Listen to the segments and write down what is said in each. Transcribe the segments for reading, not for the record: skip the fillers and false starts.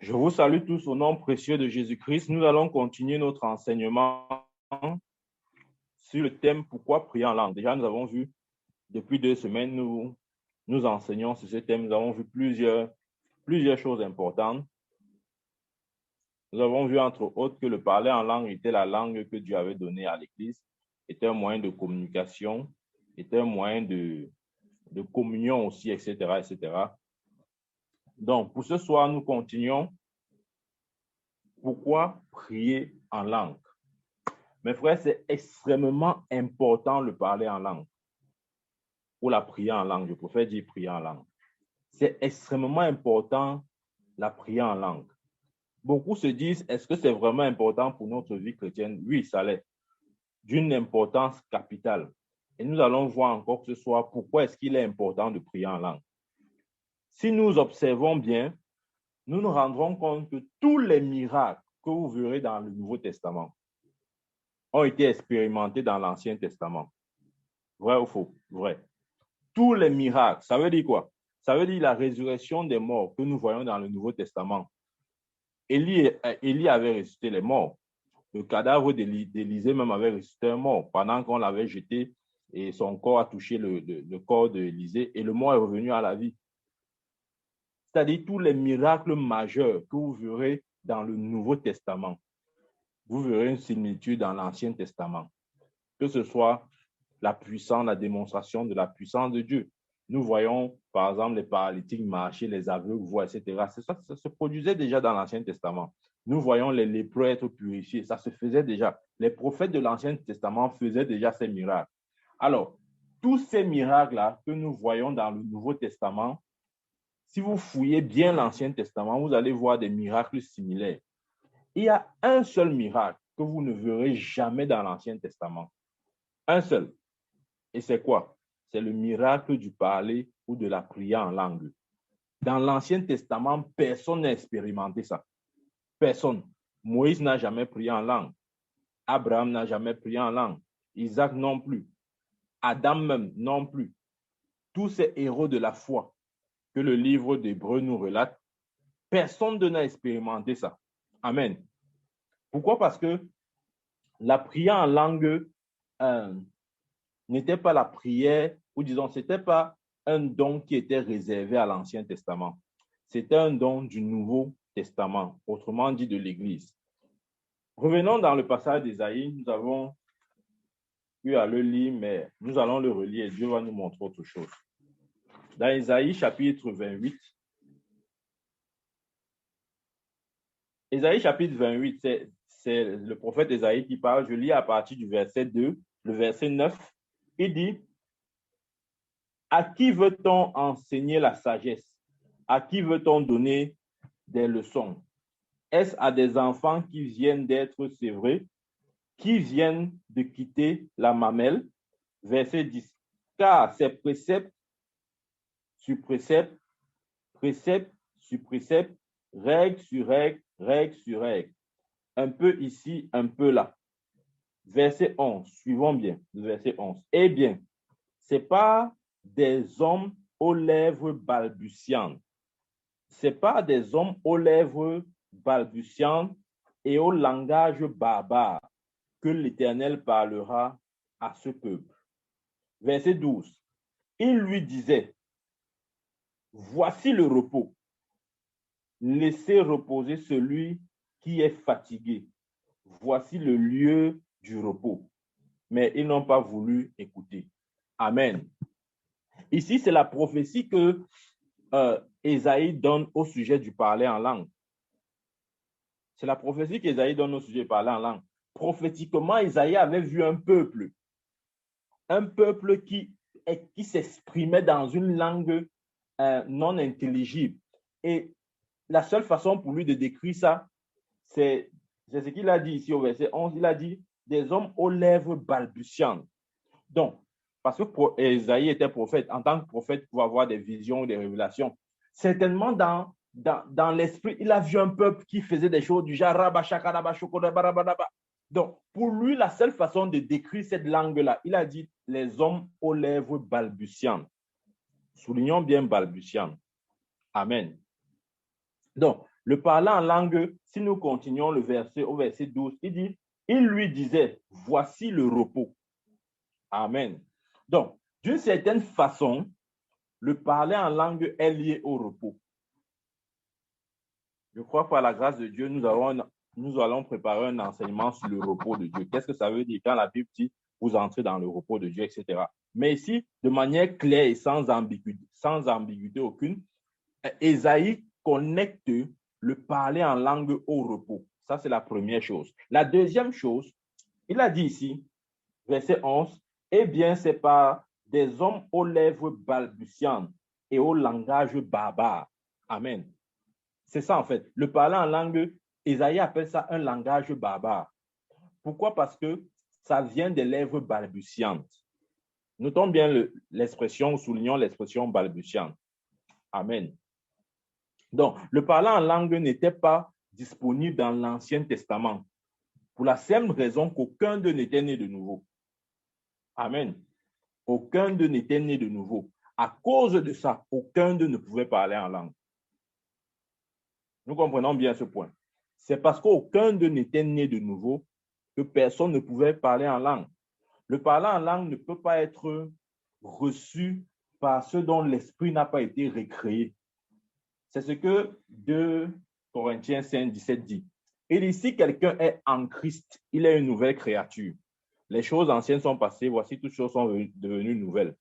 Je vous salue tous au nom précieux de Jésus-Christ. Nous allons continuer notre enseignement sur le thème « Pourquoi prier en langue ?» Déjà, nous avons vu, depuis 2 semaines, nous enseignons sur ce thème. Nous avons vu plusieurs choses importantes. Nous avons vu, entre autres, que le parler en langue était la langue que Dieu avait donnée à l'Église, était un moyen de communication, était un moyen de communion aussi, etc., etc. Donc, pour ce soir, nous continuons. Pourquoi prier en langue? Mes frères, c'est extrêmement important le parler en langue ou la prière en langue. Je préfère dire prier en langue. C'est extrêmement important la prière en langue. Beaucoup se disent, est-ce que c'est vraiment important pour notre vie chrétienne? Oui, ça l'est, d'une importance capitale. Et nous allons voir encore ce soir pourquoi est-ce qu'il est important de prier en langue. Si nous observons bien, nous nous rendrons compte que tous les miracles que vous verrez dans le Nouveau Testament ont été expérimentés dans l'Ancien Testament. Vrai ou faux? Vrai. Tous les miracles, ça veut dire quoi? Ça veut dire la résurrection des morts que nous voyons dans le Nouveau Testament. Élie avait ressuscité les morts. Le cadavre d'Élisée même avait ressuscité un mort pendant qu'on l'avait jeté et son corps a touché le corps d'Élisée et le mort est revenu à la vie. C'est-à-dire tous les miracles majeurs que vous verrez dans le Nouveau Testament. Vous verrez une similitude dans l'Ancien Testament. Que ce soit la puissance, la démonstration de la puissance de Dieu. Nous voyons, par exemple, les paralytiques marcher, les aveugles voir, etc. Ça se produisait déjà dans l'Ancien Testament. Nous voyons les lépreux être purifiés. Ça se faisait déjà. Les prophètes de l'Ancien Testament faisaient déjà ces miracles. Alors, tous ces miracles-là que nous voyons dans le Nouveau Testament, si vous fouillez bien l'Ancien Testament, vous allez voir des miracles similaires. Il y a un seul miracle que vous ne verrez jamais dans l'Ancien Testament. Un seul. Et c'est quoi? C'est le miracle du parler ou de la prière en langue. Dans l'Ancien Testament, personne n'a expérimenté ça. Personne. Moïse n'a jamais prié en langue. Abraham n'a jamais prié en langue. Isaac non plus. Adam même non plus. Tous ces héros de la foi que le livre d'Hébreux nous relate, personne n'a expérimenté ça. Amen. Pourquoi? Parce que la prière en langue n'était pas la prière, ou disons, ce n'était pas un don qui était réservé à l'Ancien Testament. C'était un don du Nouveau Testament, autrement dit de l'Église. Revenons dans le passage d'Ésaïe, nous avons eu à le lire, mais nous allons le relire et Dieu va nous montrer autre chose. Dans Ésaïe chapitre 28, Ésaïe chapitre 28, c'est le prophète Ésaïe qui parle, je lis à partir du verset 2, le verset 9, il dit: à qui veut-on enseigner la sagesse? À qui veut-on donner des leçons? Est-ce à des enfants qui viennent d'être sévrés, qui viennent de quitter la mamelle? Verset 10. Car c'est précepte sur précepte, précepte sur précepte, règle sur règle, règle sur règle. Un peu ici, un peu là. Verset 11. Suivons bien. Verset 11. Eh bien, ce n'est pas des hommes aux lèvres balbutiantes. Ce n'est pas des hommes aux lèvres balbutiantes et au langage barbare que l'Éternel parlera à ce peuple. Verset 12. Il lui disait: voici le repos. Laissez reposer celui qui est fatigué. Voici le lieu du repos. Mais ils n'ont pas voulu écouter. Amen. Ici, c'est la prophétie que Ésaïe donne au sujet du parler en langue. C'est la prophétie qu'Ésaïe donne au sujet du parler en langue. Prophétiquement, Ésaïe avait vu un peuple qui s'exprimait dans une langue non intelligible. Et la seule façon pour lui de décrire ça, c'est ce qu'il a dit ici au verset 11. Il a dit des hommes aux lèvres balbutiantes. Donc, parce que Ésaïe était prophète, en tant que prophète, pour avoir des visions, des révélations, certainement dans l'esprit, il a vu un peuple qui faisait des choses du genre. Donc, pour lui, la seule façon de décrire cette langue-là, il a dit les hommes aux lèvres balbutiantes. Soulignons bien balbutiantes. Amen. Donc, Le parler en langue, si nous continuons le verset au verset 12, il dit, il lui disait, voici le repos. Amen. Donc, d'une certaine façon, le parler en langue est lié au repos. Je crois que par la grâce de Dieu, nous allons préparer un enseignement sur le repos de Dieu. Qu'est-ce que ça veut dire quand la Bible dit vous entrez dans le repos de Dieu, etc. Mais ici, de manière claire et sans ambiguïté aucune, Ésaïe connecte le parler en langue au repos. Ça, c'est la première chose. La deuxième chose, il a dit ici, verset 11, eh bien, c'est par des hommes aux lèvres balbutiantes et au langage barbare. Amen. C'est ça, en fait. Le parler en langue, Ésaïe appelle ça un langage barbare. Pourquoi? Parce que ça vient des lèvres balbutiantes. Notons bien l'expression, soulignons l'expression balbutiante. Amen. Donc, le parler en langue n'était pas disponible dans l'Ancien Testament pour la simple raison qu'aucun d'eux n'était né de nouveau. Amen. Aucun d'eux n'était né de nouveau. À cause de ça, aucun d'eux ne pouvait parler en langue. Nous comprenons bien ce point. C'est parce qu'aucun d'eux n'était né de nouveau que personne ne pouvait parler en langue. Le parler en langue ne peut pas être reçu par ceux dont l'esprit n'a pas été recréé. C'est ce que 2 Corinthiens 5, 17 dit. Et dit, si quelqu'un est en Christ, il est une nouvelle créature. Les choses anciennes sont passées, voici toutes choses sont devenues nouvelles.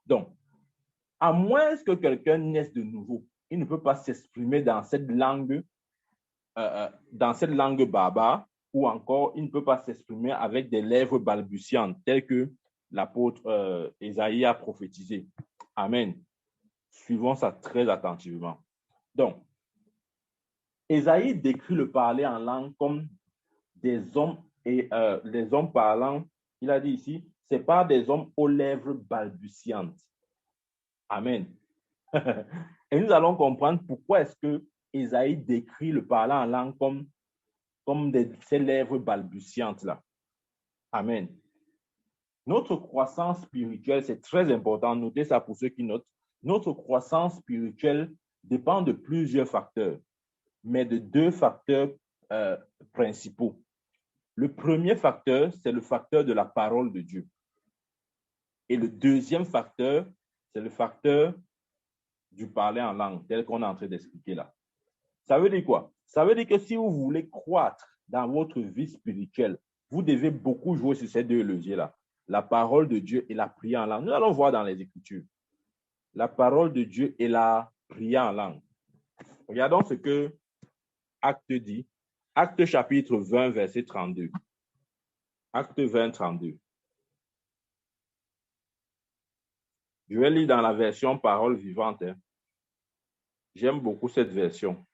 Donc, à moins que quelqu'un naisse de nouveau, il ne peut pas s'exprimer dans cette langue barbare, ou encore il ne peut pas s'exprimer avec des lèvres balbutiantes, telles que l'apôtre Ésaïe a prophétisé. Amen. Suivons ça très attentivement. Donc, Ésaïe décrit le parler en langue comme des hommes et les hommes parlant, il a dit ici, c'est pas des hommes aux lèvres balbutiantes. Amen. Et nous allons comprendre pourquoi est-ce que Ésaïe décrit le parler en langue comme ces lèvres balbutiantes là. Amen. Notre croissance spirituelle, c'est très important, notez ça pour ceux qui notent. Notre croissance spirituelle dépend de plusieurs facteurs, mais de deux facteurs principaux. Le premier facteur, c'est le facteur de la parole de Dieu. Et le deuxième facteur, c'est le facteur du parler en langue, tel qu'on est en train d'expliquer là. Ça veut dire quoi? Ça veut dire que si vous voulez croître dans votre vie spirituelle, vous devez beaucoup jouer sur ces deux leviers-là, la parole de Dieu et la prière en langue. Nous allons voir dans les Écritures. La parole de Dieu et la prière en langue. Regardons ce que Acte dit. Acte chapitre 20, verset 32. Acte 20, 32. Je vais lire dans la version parole vivante. J'aime beaucoup cette version.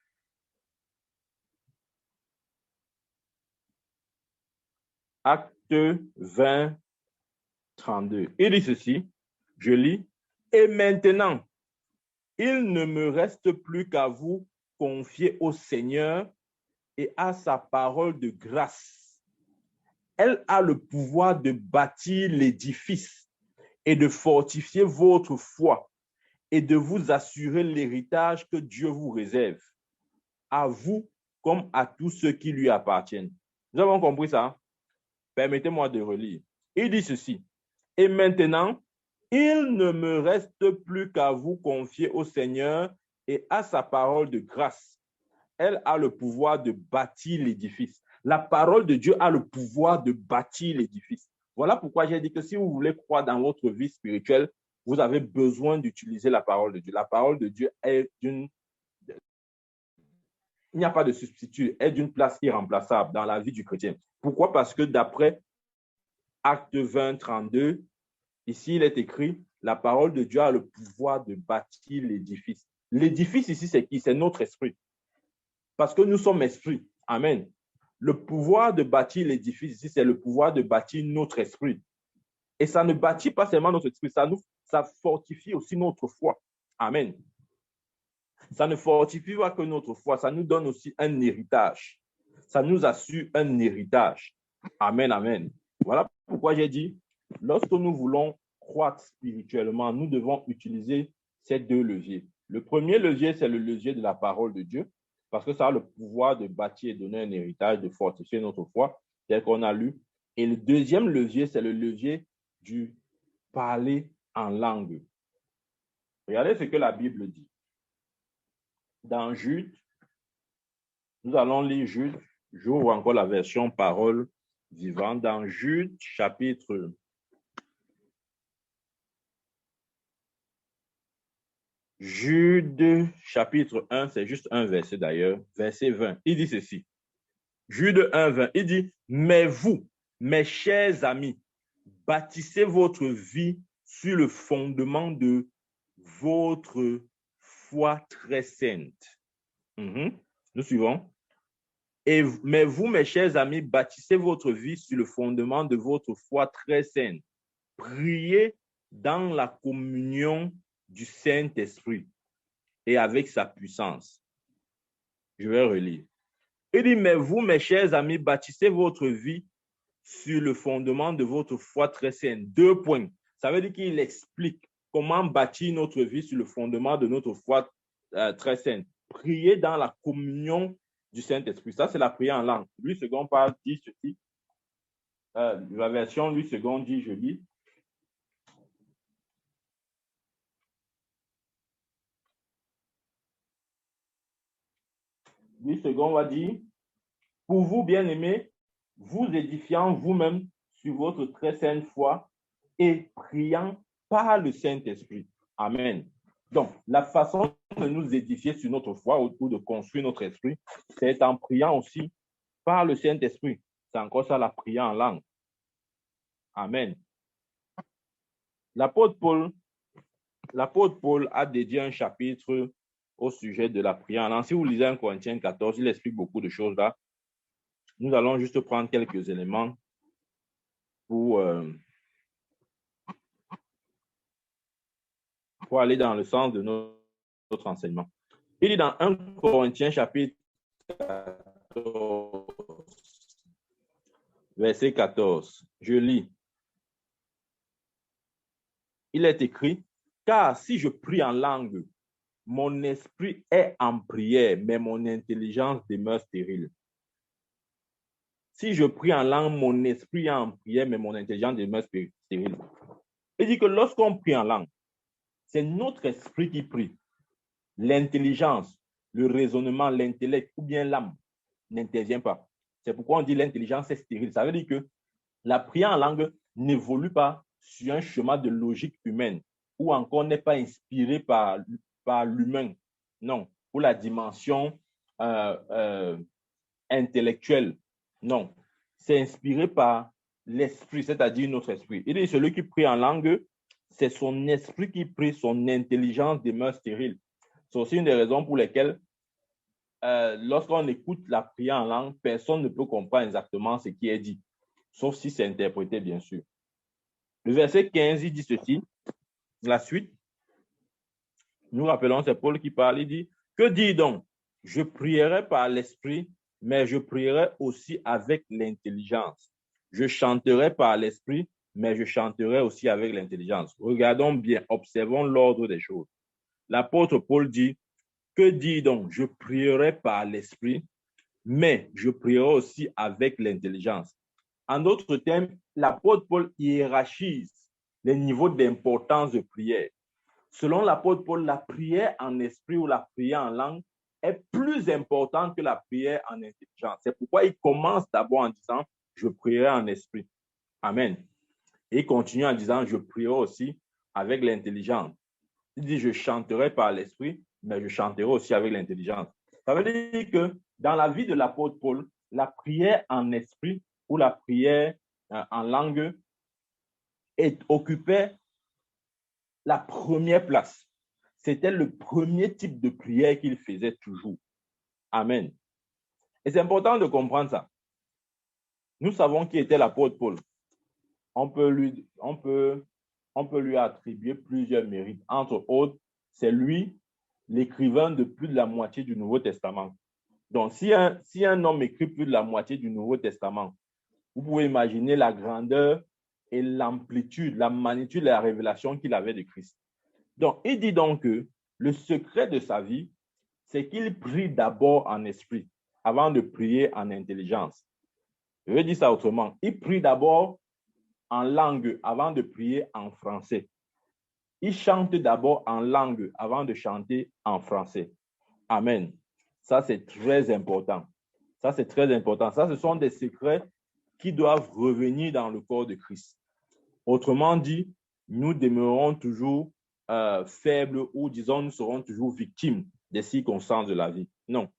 Acte 20, 32. Il dit ceci, je lis, et maintenant, il ne me reste plus qu'à vous confier au Seigneur et à sa parole de grâce. Elle a le pouvoir de bâtir l'édifice et de fortifier votre foi et de vous assurer l'héritage que Dieu vous réserve, à vous comme à tous ceux qui lui appartiennent. Nous avons compris ça? Permettez-moi de relire. Il dit ceci, et maintenant, il ne me reste plus qu'à vous confier au Seigneur et à sa parole de grâce. Elle a le pouvoir de bâtir l'édifice. La parole de Dieu a le pouvoir de bâtir l'édifice. Voilà pourquoi j'ai dit que si vous voulez croire dans votre vie spirituelle, vous avez besoin d'utiliser la parole de Dieu. La parole de Dieu est il n'y a pas de substitut, est d'une place irremplaçable dans la vie du chrétien. Pourquoi? Parce que d'après Acte 20, 32, ici il est écrit, la parole de Dieu a le pouvoir de bâtir l'édifice. L'édifice ici, c'est qui? C'est notre esprit. Parce que nous sommes esprits. Amen. Le pouvoir de bâtir l'édifice ici, c'est le pouvoir de bâtir notre esprit. Et ça ne bâtit pas seulement notre esprit, ça fortifie aussi notre foi. Amen. Ça ne fortifie pas que notre foi, ça nous donne aussi un héritage. Ça nous assure un héritage. Amen, amen. Voilà pourquoi j'ai dit, lorsque nous voulons croître spirituellement, nous devons utiliser ces deux leviers. Le premier levier, c'est le levier de la parole de Dieu. parce que ça a le pouvoir de bâtir et donner un héritage, de fortifier notre foi, tel qu'on a lu. Et le deuxième levier, c'est le levier du parler en langue. Regardez ce que la Bible dit. Dans Jude, nous allons lire Jude. J'ouvre encore la version parole vivante. Dans Jude, chapitre 1, c'est juste un verset d'ailleurs, verset 20. Il dit ceci. Jude 1, 20. Il dit, mais vous, mes chers amis, bâtissez votre vie sur le fondement de votre foi très sainte. Nous suivons. Mais vous, mes chers amis, bâtissez votre vie sur le fondement de votre foi très sainte. Priez dans la communion du Saint-Esprit et avec sa puissance. Je vais relire. Il dit, mais vous, mes chers amis, bâtissez votre vie sur le fondement de votre foi très sainte. 2 points. Ça veut dire qu'il explique comment bâtir notre vie sur le fondement de notre foi très sainte. Prier dans la communion du Saint-Esprit. Ça, c'est la prière en langue. Louis II parle, dit ceci. La version Louis II dit, je lis. Louis II va dire, pour vous, bien-aimés, vous édifiant vous-même sur votre très sainte foi et priant par le Saint-Esprit. Amen. Donc, la façon de nous édifier sur notre foi ou de construire notre esprit, c'est en priant aussi par le Saint-Esprit. C'est encore ça, la prière en langue. Amen. L'apôtre Paul a dédié un chapitre au sujet de la prière en langue. Si vous lisez 1 Corinthiens 14, il explique beaucoup de choses là. Nous allons juste prendre quelques éléments pour aller dans le sens de notre enseignement. Il dit dans 1 Corinthiens chapitre 14, verset 14, je lis. Il est écrit, car si je prie en langue, mon esprit est en prière, mais mon intelligence demeure stérile. Si je prie en langue, mon esprit est en prière, mais mon intelligence demeure stérile. Il dit que lorsqu'on prie en langue, c'est notre esprit qui prie. L'intelligence, le raisonnement, l'intellect ou bien l'âme n'intervient pas. C'est pourquoi on dit l'intelligence est stérile. Ça veut dire que la prière en langue n'évolue pas sur un chemin de logique humaine ou encore n'est pas inspirée par l'humain. Non, ou la dimension intellectuelle. Non, c'est inspiré par l'esprit, c'est-à-dire notre esprit. Il dit celui qui prie en langue, c'est son esprit qui prie, son intelligence demeure stérile. C'est aussi une des raisons pour lesquelles lorsqu'on écoute la prière en langue, personne ne peut comprendre exactement ce qui est dit, sauf si c'est interprété, bien sûr. Le verset 15, il dit ceci, la suite. Nous rappelons, c'est Paul qui parle, il dit, que dit donc? Je prierai par l'esprit, mais je prierai aussi avec l'intelligence. Je chanterai par l'esprit, mais je chanterai aussi avec l'intelligence. Regardons bien, observons l'ordre des choses. L'apôtre Paul dit, que dit donc? Je prierai par l'esprit, mais je prierai aussi avec l'intelligence. En d'autres termes, l'apôtre Paul hiérarchise les niveaux d'importance de prière. Selon l'apôtre Paul, la prière en esprit ou la prière en langue est plus importante que la prière en intelligence. C'est pourquoi il commence d'abord en disant, je prierai en esprit. Amen. Et il continue en disant, je prierai aussi avec l'intelligence. Il dit, je chanterai par l'esprit, mais je chanterai aussi avec l'intelligence. Ça veut dire que dans la vie de l'apôtre Paul, la prière en esprit ou la prière en langue occupait la première place. C'était le premier type de prière qu'il faisait toujours. Amen. Et c'est important de comprendre ça. Nous savons qui était l'apôtre Paul. On peut lui attribuer plusieurs mérites. Entre autres, c'est lui l'écrivain de plus de la moitié du Nouveau Testament. Donc, si un homme écrit plus de la moitié du Nouveau Testament, vous pouvez imaginer la grandeur et l'amplitude, la magnitude de la révélation qu'il avait de Christ. Donc, il dit donc que le secret de sa vie, c'est qu'il prie d'abord en esprit avant de prier en intelligence. Je vais dire ça autrement. Il prie d'abord en langue avant de prier en français. Il chante d'abord en langue avant de chanter en français. Amen. Ça, c'est très important. Ça, c'est très important. Ça, ce sont des secrets qui doivent revenir dans le corps de Christ. Autrement dit, nous demeurons toujours faibles ou, disons, nous serons toujours victimes des circonstances de la vie. Non.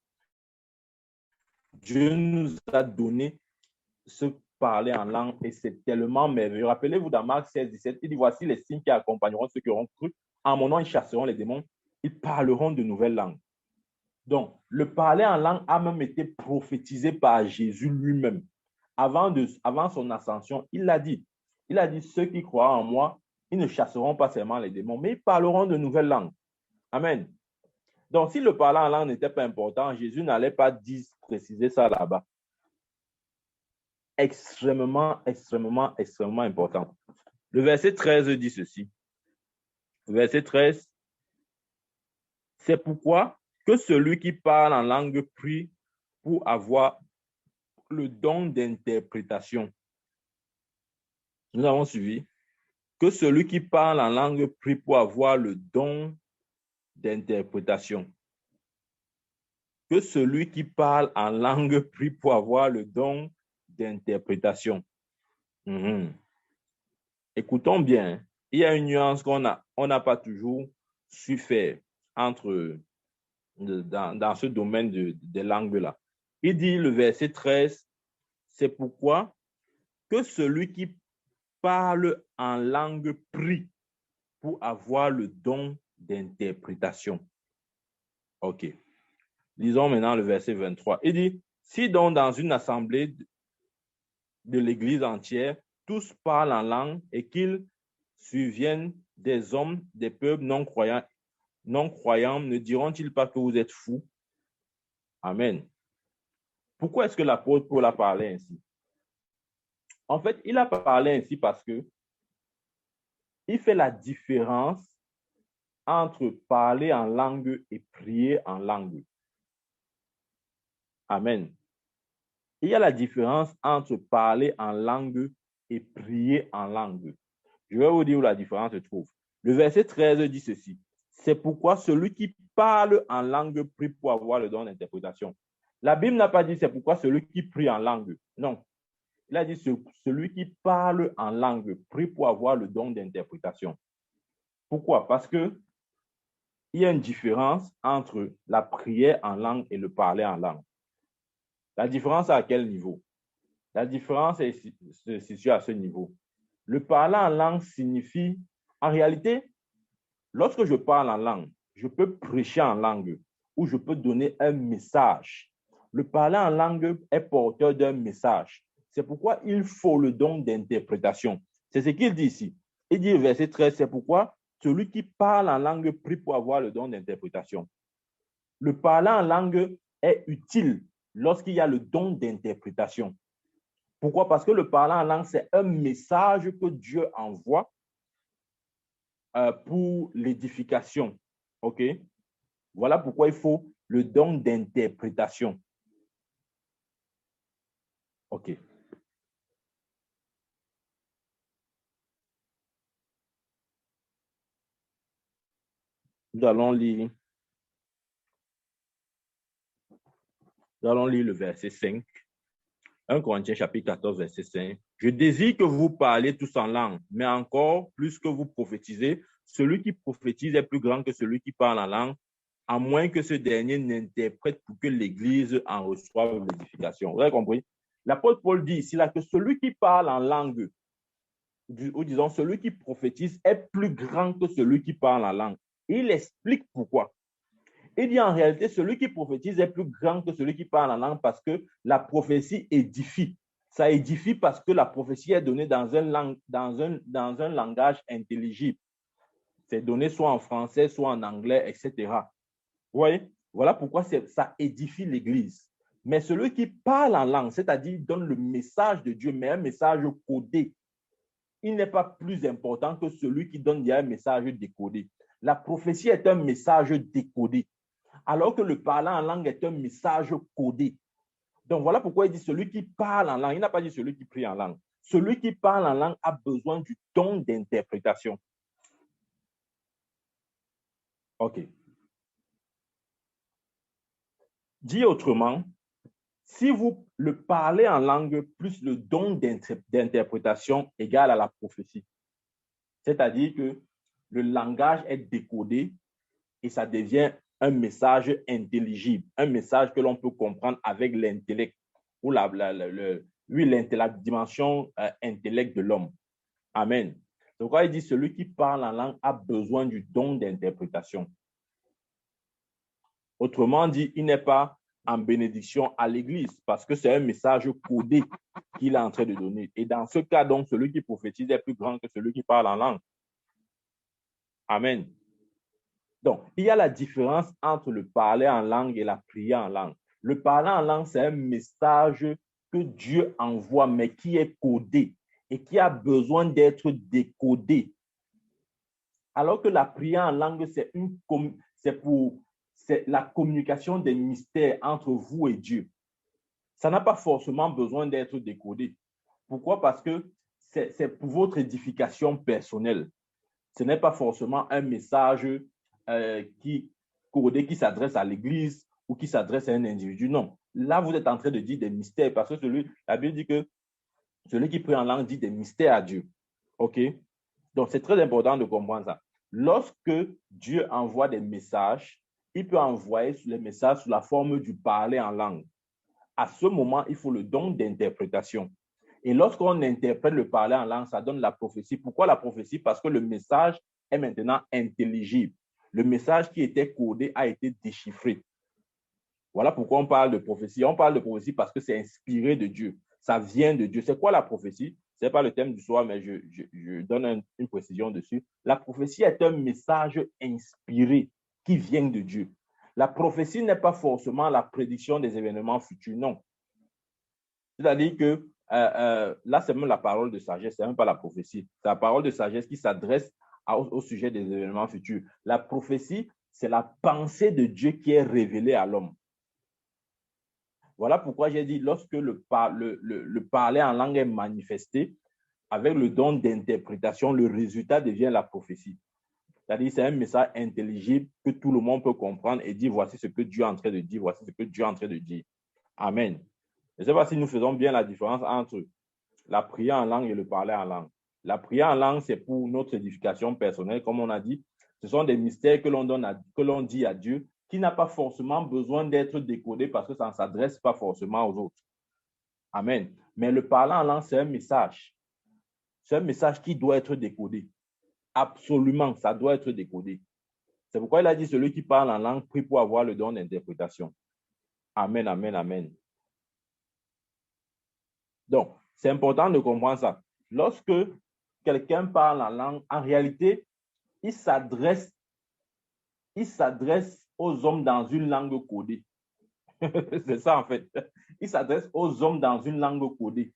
Dieu nous a donné ce parler en langue et c'est tellement merveilleux. Rappelez-vous dans Marc 16, 17, il dit, voici les signes qui accompagneront ceux qui auront cru. En mon nom, ils chasseront les démons. Ils parleront de nouvelles langues. Donc, le parler en langue a même été prophétisé par Jésus lui-même. Avant son ascension, il l'a dit. Il a dit, ceux qui croient en moi, ils ne chasseront pas seulement les démons, mais ils parleront de nouvelles langues. Amen. Donc, si le parler en langue n'était pas important, Jésus n'allait pas préciser ça là-bas. Extrêmement, extrêmement, extrêmement important. Le verset 13 dit ceci. Le verset 13, c'est pourquoi que celui qui parle en langue prie pour avoir le don d'interprétation. Nous avons suivi que celui qui parle en langue prie pour avoir le don d'interprétation. Que celui qui parle en langue prie pour avoir le don d'interprétation. Écoutons bien, il y a une nuance qu'on n'a pas toujours su faire dans ce domaine des langues-là. Il dit, le verset 13, c'est pourquoi que celui qui parle en langue prie pour avoir le don d'interprétation. OK. Lisons maintenant le verset 23. Il dit, si donc dans une assemblée de l'Église entière, tous parlent en langue et qu'ils surviennent des hommes, des peuples non croyants, ne diront-ils pas que vous êtes fous? Amen. Pourquoi est-ce que l'apôtre Paul a parlé ainsi? En fait, il a parlé ainsi parce que il fait la différence entre parler en langue et prier en langue. Amen. Il y a la différence entre parler en langue et prier en langue. Je vais vous dire où la différence se trouve. Le verset 13 dit ceci. C'est pourquoi celui qui parle en langue prie pour avoir le don d'interprétation. La Bible n'a pas dit c'est pourquoi celui qui prie en langue. Non. Il a dit celui qui parle en langue prie pour avoir le don d'interprétation. Pourquoi? Parce que il y a une différence entre la prière en langue et le parler en langue. La différence à quel niveau? La différence se situe à ce niveau. Le parler en langue signifie, en réalité, lorsque je parle en langue, je peux prêcher en langue ou je peux donner un message. Le parler en langue est porteur d'un message. C'est pourquoi il faut le don d'interprétation. C'est ce qu'il dit ici. Il dit, verset 13, c'est pourquoi celui qui parle en langue prie pour avoir le don d'interprétation. Le parler en langue est utile lorsqu'il y a le don d'interprétation. Pourquoi? Parce que le parler en langue, c'est un message que Dieu envoie pour l'édification. OK? Voilà pourquoi il faut le don d'interprétation. OK. Nous allons lire le verset 5. 1 Corinthiens chapitre 14, verset 5. Je désire que vous parliez tous en langue, mais encore plus que vous prophétisez. Celui qui prophétise est plus grand que celui qui parle en langue, à moins que ce dernier n'interprète pour que l'Église en reçoive l'édification. Vous avez compris? L'apôtre Paul dit ici là que celui qui parle en langue, ou disons celui qui prophétise, est plus grand que celui qui parle en langue. Et il explique pourquoi. Il dit en réalité, celui qui prophétise est plus grand que celui qui parle en langue parce que la prophétie édifie. Ça édifie parce que la prophétie est donnée dans un langage intelligible. C'est donné soit en français, soit en anglais, etc. Vous voyez? Voilà pourquoi ça édifie l'Église. Mais celui qui parle en langue, c'est-à-dire donne le message de Dieu, mais un message codé, il n'est pas plus important que celui qui donne un message décodé. La prophétie est un message décodé. Alors que le parler en langue est un message codé. Donc, voilà pourquoi il dit celui qui parle en langue. Il n'a pas dit celui qui prie en langue. Celui qui parle en langue a besoin du don d'interprétation. OK. Dit autrement, si vous le parlez en langue plus le don d'interprétation égale à la prophétie, c'est-à-dire que le langage est décodé et ça devient un message intelligible, un message que l'on peut comprendre avec l'intellect ou la dimension intellect de l'homme. Amen. Donc, il dit celui qui parle en langue a besoin du don d'interprétation. Autrement dit, il n'est pas en bénédiction à l'Église parce que c'est un message codé qu'il est en train de donner. Et dans ce cas, donc, celui qui prophétise est plus grand que celui qui parle en langue. Amen. Donc, il y a la différence entre le parler en langue et la prière en langue. Le parler en langue, c'est un message que Dieu envoie, mais qui est codé et qui a besoin d'être décodé. Alors que la prière en langue, c'est la communication des mystères entre vous et Dieu. Ça n'a pas forcément besoin d'être décodé. Pourquoi? Parce que c'est pour votre édification personnelle. Ce n'est pas forcément un message codé qui s'adresse à l'Église ou qui s'adresse à un individu. Non. Là, vous êtes en train de dire des mystères parce que la Bible dit que celui qui prie en langue dit des mystères à Dieu. OK? Donc, c'est très important de comprendre ça. Lorsque Dieu envoie des messages, il peut envoyer les messages sous la forme du parler en langue. À ce moment, il faut le don d'interprétation. Et lorsqu'on interprète le parler en langue, ça donne la prophétie. Pourquoi la prophétie? Parce que le message est maintenant intelligible. Le message qui était codé a été déchiffré. Voilà pourquoi on parle de prophétie. On parle de prophétie parce que c'est inspiré de Dieu. Ça vient de Dieu. C'est quoi la prophétie? Ce n'est pas le thème du soir, mais je donne une précision dessus. La prophétie est un message inspiré qui vient de Dieu. La prophétie n'est pas forcément la prédiction des événements futurs, non. C'est-à-dire que là, c'est même la parole de sagesse, ce n'est même pas la prophétie. C'est la parole de sagesse qui s'adresse au sujet des événements futurs. La prophétie, c'est la pensée de Dieu qui est révélée à l'homme. Voilà pourquoi j'ai dit, lorsque le parler en langue est manifesté, avec le don d'interprétation, le résultat devient la prophétie. C'est-à-dire, c'est un message intelligible que tout le monde peut comprendre et dire, voici ce que Dieu est en train de dire, voici ce que Dieu est en train de dire. Amen. Je ne sais pas si nous faisons bien la différence entre la prière en langue et le parler en langue. La prière en langue, c'est pour notre édification personnelle, comme on a dit. Ce sont des mystères que l'on dit à Dieu, qui n'a pas forcément besoin d'être décodé parce que ça ne s'adresse pas forcément aux autres. Amen. Mais le parler en langue, c'est un message. C'est un message qui doit être décodé. Absolument, ça doit être décodé. C'est pourquoi il a dit, celui qui parle en langue prie pour avoir le don d'interprétation. Amen, amen, amen. Donc, c'est important de comprendre ça. Lorsque quelqu'un parle en langue, en réalité, il s'adresse aux hommes dans une langue codée. C'est ça, en fait. Il s'adresse aux hommes dans une langue codée.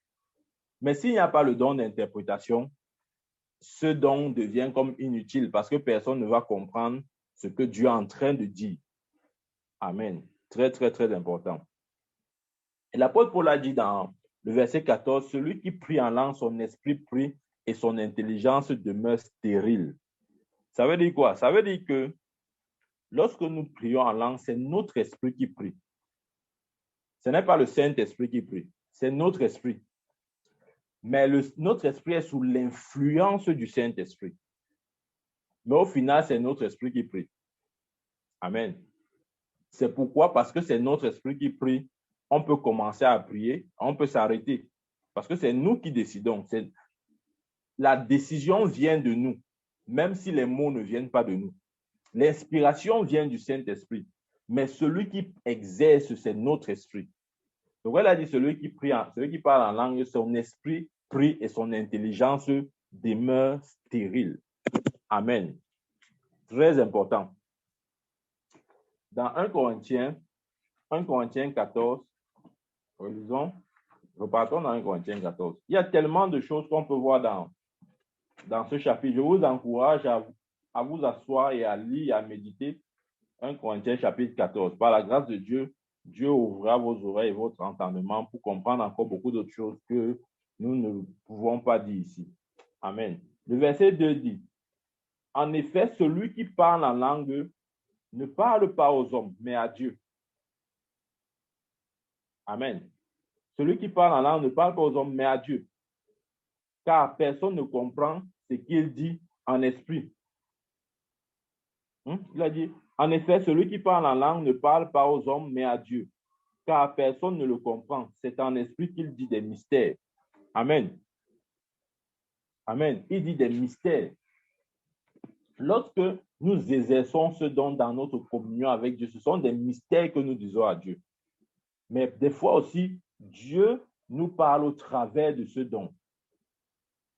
Mais s'il n'y a pas le don d'interprétation, ce don devient comme inutile parce que personne ne va comprendre ce que Dieu est en train de dire. Amen. Très, très, très important. Et l'apôtre Paul a dit dans le verset 14, celui qui prie en langue, son esprit prie et son intelligence demeure stérile. Ça veut dire quoi? Ça veut dire que lorsque nous prions en langue, c'est notre esprit qui prie. Ce n'est pas le Saint-Esprit qui prie, c'est notre esprit. Mais notre esprit est sous l'influence du Saint-Esprit. Mais au final, c'est notre esprit qui prie. Amen. C'est pourquoi, parce que c'est notre esprit qui prie, on peut commencer à prier, on peut s'arrêter. Parce que c'est nous qui décidons. La décision vient de nous, même si les mots ne viennent pas de nous. L'inspiration vient du Saint-Esprit, mais celui qui exerce, c'est notre esprit. Donc, elle a dit, celui qui parle en langue, son esprit prie et son intelligence demeure stérile. Amen. Très important. Dans 1 Corinthiens 14, repartons dans 1 Corinthiens 14. Il y a tellement de choses qu'on peut voir dans ce chapitre. Je vous encourage à vous asseoir et à lire et à méditer 1 Corinthiens chapitre 14. Par la grâce de Dieu, Dieu ouvrira vos oreilles et votre entendement pour comprendre encore beaucoup d'autres choses que nous ne pouvons pas dire ici. Amen. Le verset 2 dit, en effet, celui qui parle en langue ne parle pas aux hommes, mais à Dieu. Amen. Celui qui parle en langue ne parle pas aux hommes, mais à Dieu. Car personne ne comprend ce qu'il dit en esprit. Il a dit, en effet, celui qui parle en langue ne parle pas aux hommes, mais à Dieu. Car personne ne le comprend. C'est en esprit qu'il dit des mystères. Amen. Amen. Il dit des mystères. Lorsque nous exerçons ce don dans notre communion avec Dieu, ce sont des mystères que nous disons à Dieu. Mais des fois aussi, Dieu nous parle au travers de ce don,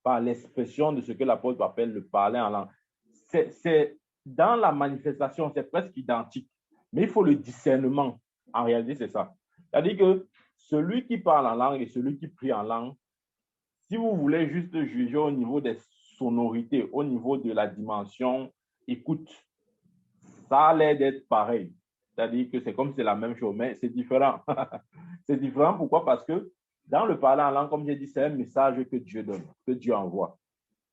par l'expression de ce que l'apôtre appelle le parler en langue. C'est dans la manifestation, c'est presque identique, mais il faut le discernement. En réalité, c'est ça. C'est-à-dire que celui qui parle en langue et celui qui prie en langue, si vous voulez juste juger au niveau des sonorités, au niveau de la dimension écoute, ça a l'air d'être pareil. C'est-à-dire que c'est comme si c'est la même chose, mais c'est différent. C'est différent, pourquoi? Parce que dans le parler en langue, comme j'ai dit, c'est un message que Dieu donne, que Dieu envoie.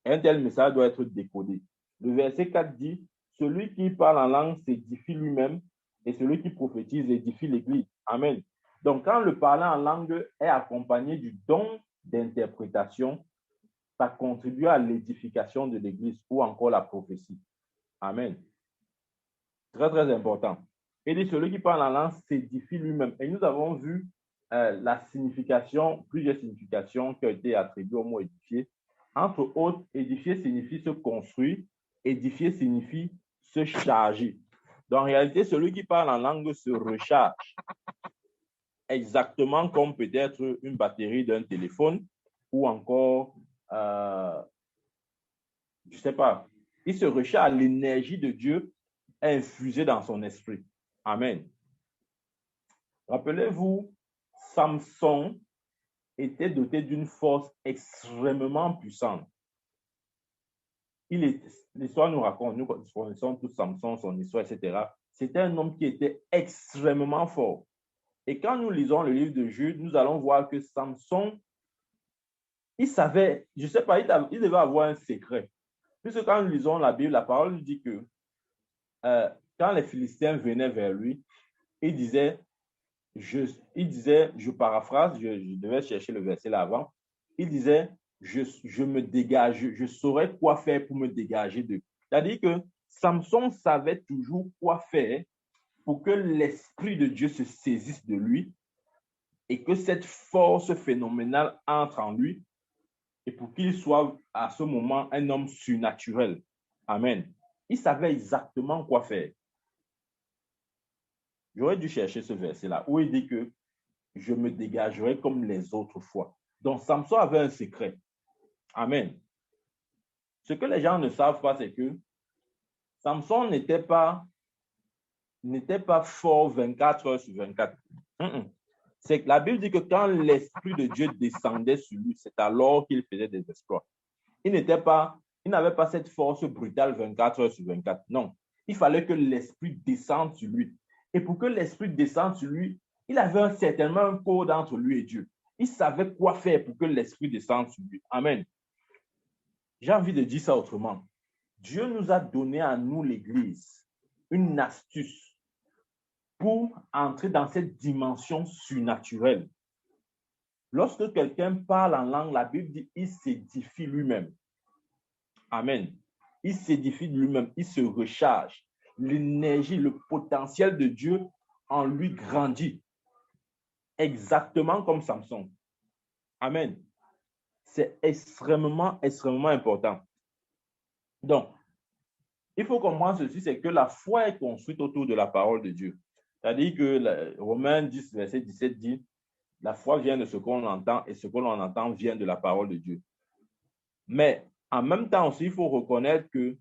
Un tel message doit être décodé. Le verset 4 dit, celui qui parle en langue s'édifie lui-même et celui qui prophétise édifie l'Église. Amen. Donc, quand le parler en langue est accompagné du don d'interprétation, ça contribue à l'édification de l'Église ou encore la prophétie. Amen. Très, très important. Il dit, celui qui parle en langue s'édifie lui-même. Et nous avons vu la signification, plusieurs significations qui ont été attribuées au mot édifier. Entre autres, édifier signifie se construire, édifier signifie se charger. Donc, en réalité, celui qui parle en langue se recharge. Exactement comme peut-être une batterie d'un téléphone ou encore, je ne sais pas, il se recharge. L'énergie de Dieu est infusée dans son esprit. Amen. Rappelez-vous, Samson était doté d'une force extrêmement puissante. L'histoire nous raconte, nous connaissons tous Samson, son histoire, etc. C'était un homme qui était extrêmement fort. Et quand nous lisons le livre de Jude, nous allons voir que Samson, il savait, je ne sais pas, il devait avoir un secret. Puisque quand nous lisons la Bible, la parole nous dit que quand les Philistins venaient vers lui, il disait, je paraphrase, je devais chercher le verset là avant, il disait, je me dégage, je saurais quoi faire pour me dégager d'eux. C'est-à-dire que Samson savait toujours quoi faire pour que l'Esprit de Dieu se saisisse de lui et que cette force phénoménale entre en lui et pour qu'il soit à ce moment un homme surnaturel. Amen. Il savait exactement quoi faire. J'aurais dû chercher ce verset-là où il dit que je me dégagerai comme les autres fois. Donc, Samson avait un secret. Amen. Ce que les gens ne savent pas, c'est que Samson n'était pas fort 24 heures sur 24. C'est que la Bible dit que quand l'Esprit de Dieu descendait sur lui, c'est alors qu'il faisait des exploits. Il n'avait pas cette force brutale 24 heures sur 24. Non. Il fallait que l'Esprit descende sur lui. Et pour que l'Esprit descende sur lui, il avait certainement un code entre lui et Dieu. Il savait quoi faire pour que l'Esprit descende sur lui. Amen. J'ai envie de dire ça autrement. Dieu nous a donné à nous, l'Église, une astuce pour entrer dans cette dimension surnaturelle. Lorsque quelqu'un parle en langue, la Bible dit il s'édifie lui-même. Amen. Il s'édifie lui-même, il se recharge. L'énergie, le potentiel de Dieu en lui grandit. Exactement comme Samson. Amen. C'est extrêmement, extrêmement important. Donc, il faut comprendre ceci, c'est que la foi est construite autour de la parole de Dieu. C'est-à-dire que Romains 10, verset 17 dit, la foi vient de ce qu'on entend et ce que l'on entend vient de la parole de Dieu. Mais en même temps aussi, il faut reconnaître que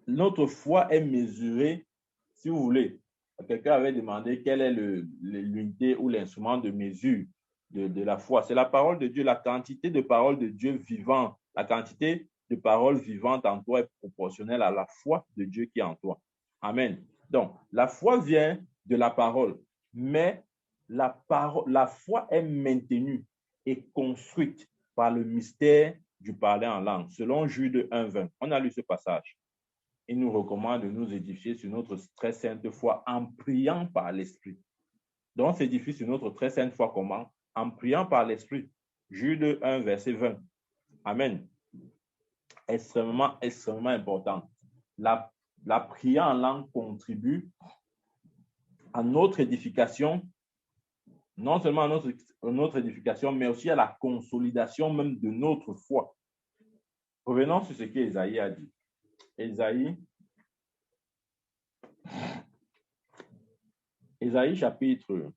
notre foi est mesurée, si vous voulez. Quelqu'un avait demandé quelle est l'unité ou l'instrument de mesure de la foi. C'est la parole de Dieu, la quantité de parole de Dieu vivant, la quantité de parole vivante en toi est proportionnelle à la foi de Dieu qui est en toi. Amen. Donc, la foi vient de la parole, mais la foi est maintenue et construite par le mystère du parler en langue, selon Jude 1:20. On a lu ce passage. Il nous recommande de nous édifier sur notre très sainte foi en priant par l'Esprit. Donc, on s'édifie sur notre très sainte foi comment? En priant par l'Esprit. Jude 1, verset 20. Amen. Extrêmement, extrêmement important. La prière en langue contribue à notre édification, non seulement à notre édification, mais aussi à la consolidation même de notre foi. Revenons sur ce qu'Ésaïe a dit. Ésaïe chapitre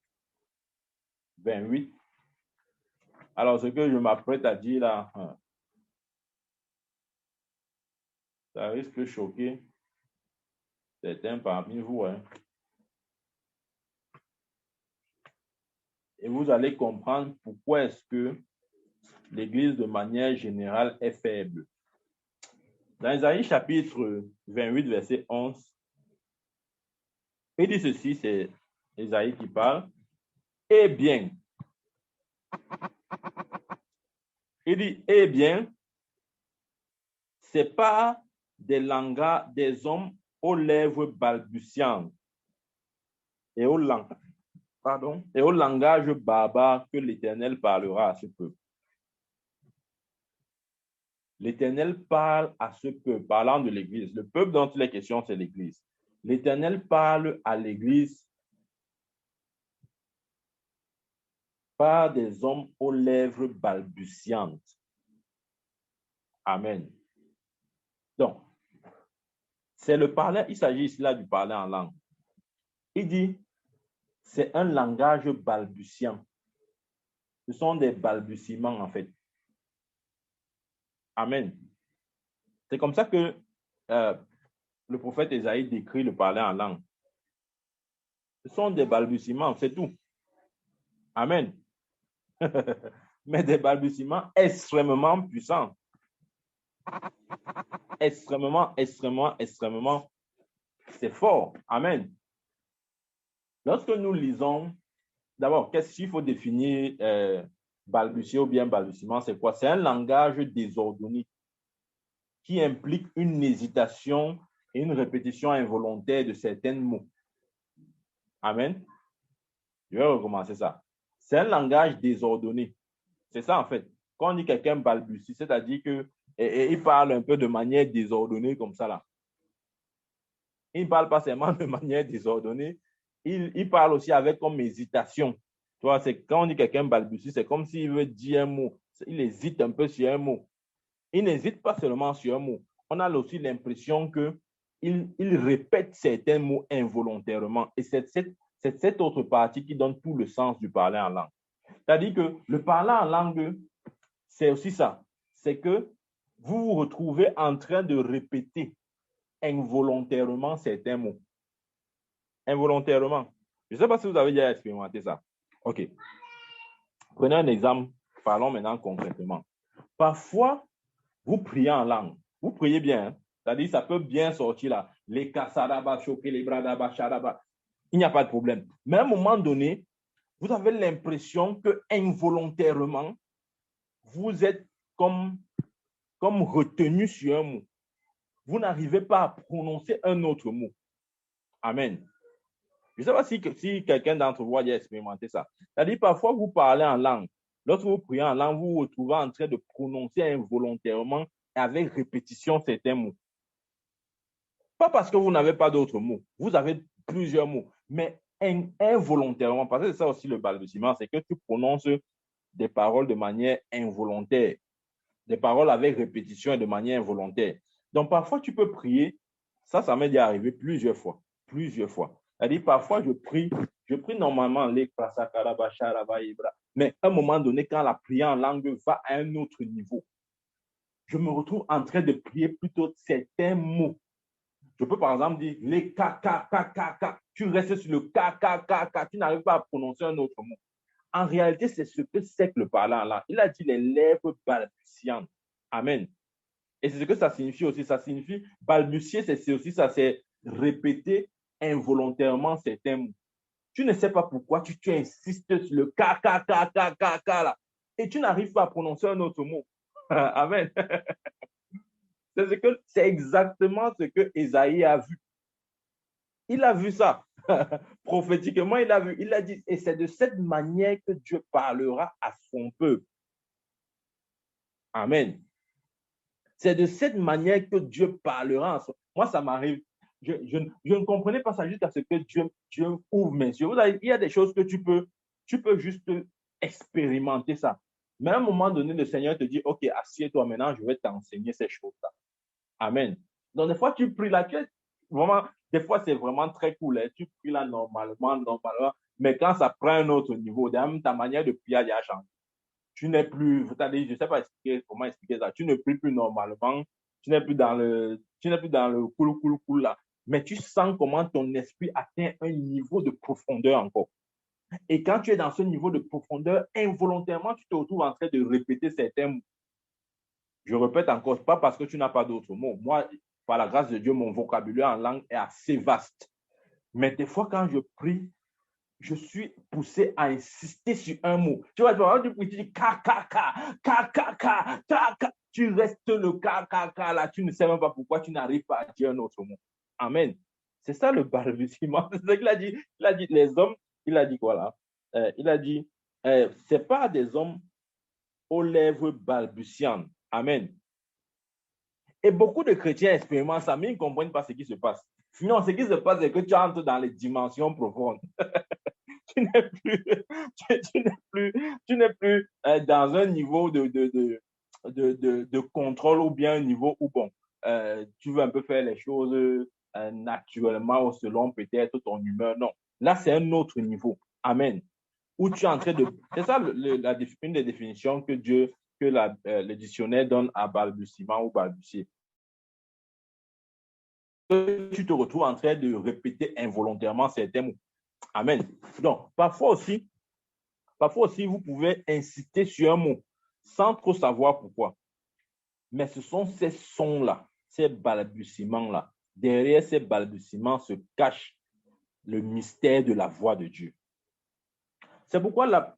28. Alors, ce que je m'apprête à dire là, ça risque de choquer certains parmi vous. Et vous allez comprendre pourquoi est-ce que l'Église, de manière générale, est faible. Dans Ésaïe chapitre 28, verset 11, il dit ceci, c'est Ésaïe qui parle. Eh bien, il dit, eh bien, c'est pas des langages des hommes aux lèvres balbutiantes et au langage barbare que l'Éternel parlera à ce peuple. L'Éternel parle à ce peuple, parlant de l'Église. Le peuple dont il est question, c'est l'Église. L'Éternel parle à l'Église par des hommes aux lèvres balbutiantes. Amen. Donc, c'est le parler, il s'agit ici là du parler en langue. Il dit, c'est un langage balbutiant. Ce sont des balbutiements en fait. Amen. C'est comme ça que le prophète Ésaïe décrit le parler en langue. Ce sont des balbutiements, c'est tout. Amen. Mais des balbutiements extrêmement puissants. Extrêmement, c'est fort. Amen. Lorsque nous lisons, d'abord, qu'est-ce qu'il faut définir balbutier ou bien balbutiement, c'est quoi? C'est un langage désordonné qui implique une hésitation et une répétition involontaire de certains mots. Amen. Je vais recommencer ça. C'est un langage désordonné. C'est ça, en fait. Quand on dit quelqu'un balbutie, c'est-à-dire qu'il parle un peu de manière désordonnée comme ça, là. Il ne parle pas seulement de manière désordonnée, il parle aussi avec comme hésitation. Tu vois, c'est quand on dit quelqu'un balbutie, c'est comme s'il veut dire un mot. Il hésite un peu sur un mot. Il n'hésite pas seulement sur un mot. On a aussi l'impression qu'il répète certains mots involontairement. Et c'est cette autre partie qui donne tout le sens du parler en langue. C'est-à-dire que le parler en langue, c'est aussi ça. C'est que vous vous retrouvez en train de répéter involontairement certains mots. Involontairement. Je ne sais pas si vous avez déjà expérimenté ça. OK. Prenez un exemple. Parlons maintenant concrètement. Parfois, vous priez en langue. Vous priez bien. Hein? C'est-à-dire, ça peut bien sortir là. Les kassadaba, choquer les bradaba, charaba. Il n'y a pas de problème. Mais à un moment donné, vous avez l'impression que involontairement, vous êtes comme retenu sur un mot. Vous n'arrivez pas à prononcer un autre mot. Amen. Je ne sais pas si quelqu'un d'entre vous a expérimenté ça. C'est-à-dire, parfois, vous parlez en langue. Lorsque vous priez en langue, vous vous retrouvez en train de prononcer involontairement et avec répétition certains mots. Pas parce que vous n'avez pas d'autres mots. Vous avez plusieurs mots, mais involontairement. Parce que c'est ça aussi le balbutiement, c'est que tu prononces des paroles de manière involontaire. Des paroles avec répétition et de manière involontaire. Donc, parfois, tu peux prier. Ça m'est déjà arrivé plusieurs fois. C'est-à-dire, parfois, je prie normalement les mais à un moment donné, quand la prière en langue va à un autre niveau, je me retrouve en train de prier plutôt certains mots. Je peux par exemple dire les ka. Tu restes sur le ka. Tu n'arrives pas à prononcer un autre mot. En réalité, c'est ce que c'est que le parler en langue. Il a dit les lèvres balbutiantes. Amen. Et c'est ce que ça signifie aussi. Ça signifie balbutier, c'est aussi ça, c'est répéter involontairement certains mots. Tu ne sais pas pourquoi tu insistes sur le K là. Et tu n'arrives pas à prononcer un autre mot. Amen. C'est exactement ce que Ésaïe a vu. Il a vu ça. Prophétiquement, il a vu. Il a dit, et c'est de cette manière que Dieu parlera à son peuple. Amen. C'est de cette manière que Dieu parlera à son peuple. Moi, ça m'arrive. Je ne comprenais pas ça jusqu'à ce que Dieu ouvre mes yeux. Il y a des choses que tu peux juste expérimenter ça. Mais à un moment donné, le Seigneur te dit, OK, assieds-toi maintenant, je vais t'enseigner ces choses-là. Amen. Donc, des fois, tu pries là, vraiment, des fois, c'est vraiment très cool. Hein. Tu pries là normalement, mais quand ça prend un autre niveau, ta manière de prier a changé. Tu n'es plus, je ne sais pas comment expliquer ça, tu ne pries plus normalement, tu n'es plus dans le cool là, mais tu sens comment ton esprit atteint un niveau de profondeur encore. Et quand tu es dans ce niveau de profondeur, involontairement, tu te retrouves en train de répéter certains mots. Je répète encore, pas parce que tu n'as pas d'autres mots. Moi, par la grâce de Dieu, mon vocabulaire en langue est assez vaste. Mais des fois, quand je prie, je suis poussé à insister sur un mot. Tu vois, tu dis ka. Tu restes le ka là, tu ne sais même pas pourquoi tu n'arrives pas à dire un autre mot. Amen. C'est ça le balbutiement. C'est ce qu'il a dit. Il a dit, les hommes, il a dit quoi là? Il a dit, c'est pas des hommes aux lèvres balbutiantes. Amen. Et beaucoup de chrétiens expérimentent ça, mais ils ne comprennent pas ce qui se passe. Sinon, ce qui se passe, c'est que tu entres dans les dimensions profondes. tu n'es plus dans un niveau de contrôle ou bien un niveau où, bon, tu veux un peu faire les choses naturellement ou selon peut-être ton humeur. Non. Là, c'est un autre niveau. Amen. Où tu es en train de... C'est ça une des définitions que le dictionnaire donne à balbutiement ou balbutier. Tu te retrouves en train de répéter involontairement certains mots. Amen. Donc, parfois aussi, vous pouvez insister sur un mot sans trop savoir pourquoi. Mais ce sont ces sons-là, ces balbutiements-là. Derrière ces balbutiements se cache le mystère de la voix de Dieu. C'est pourquoi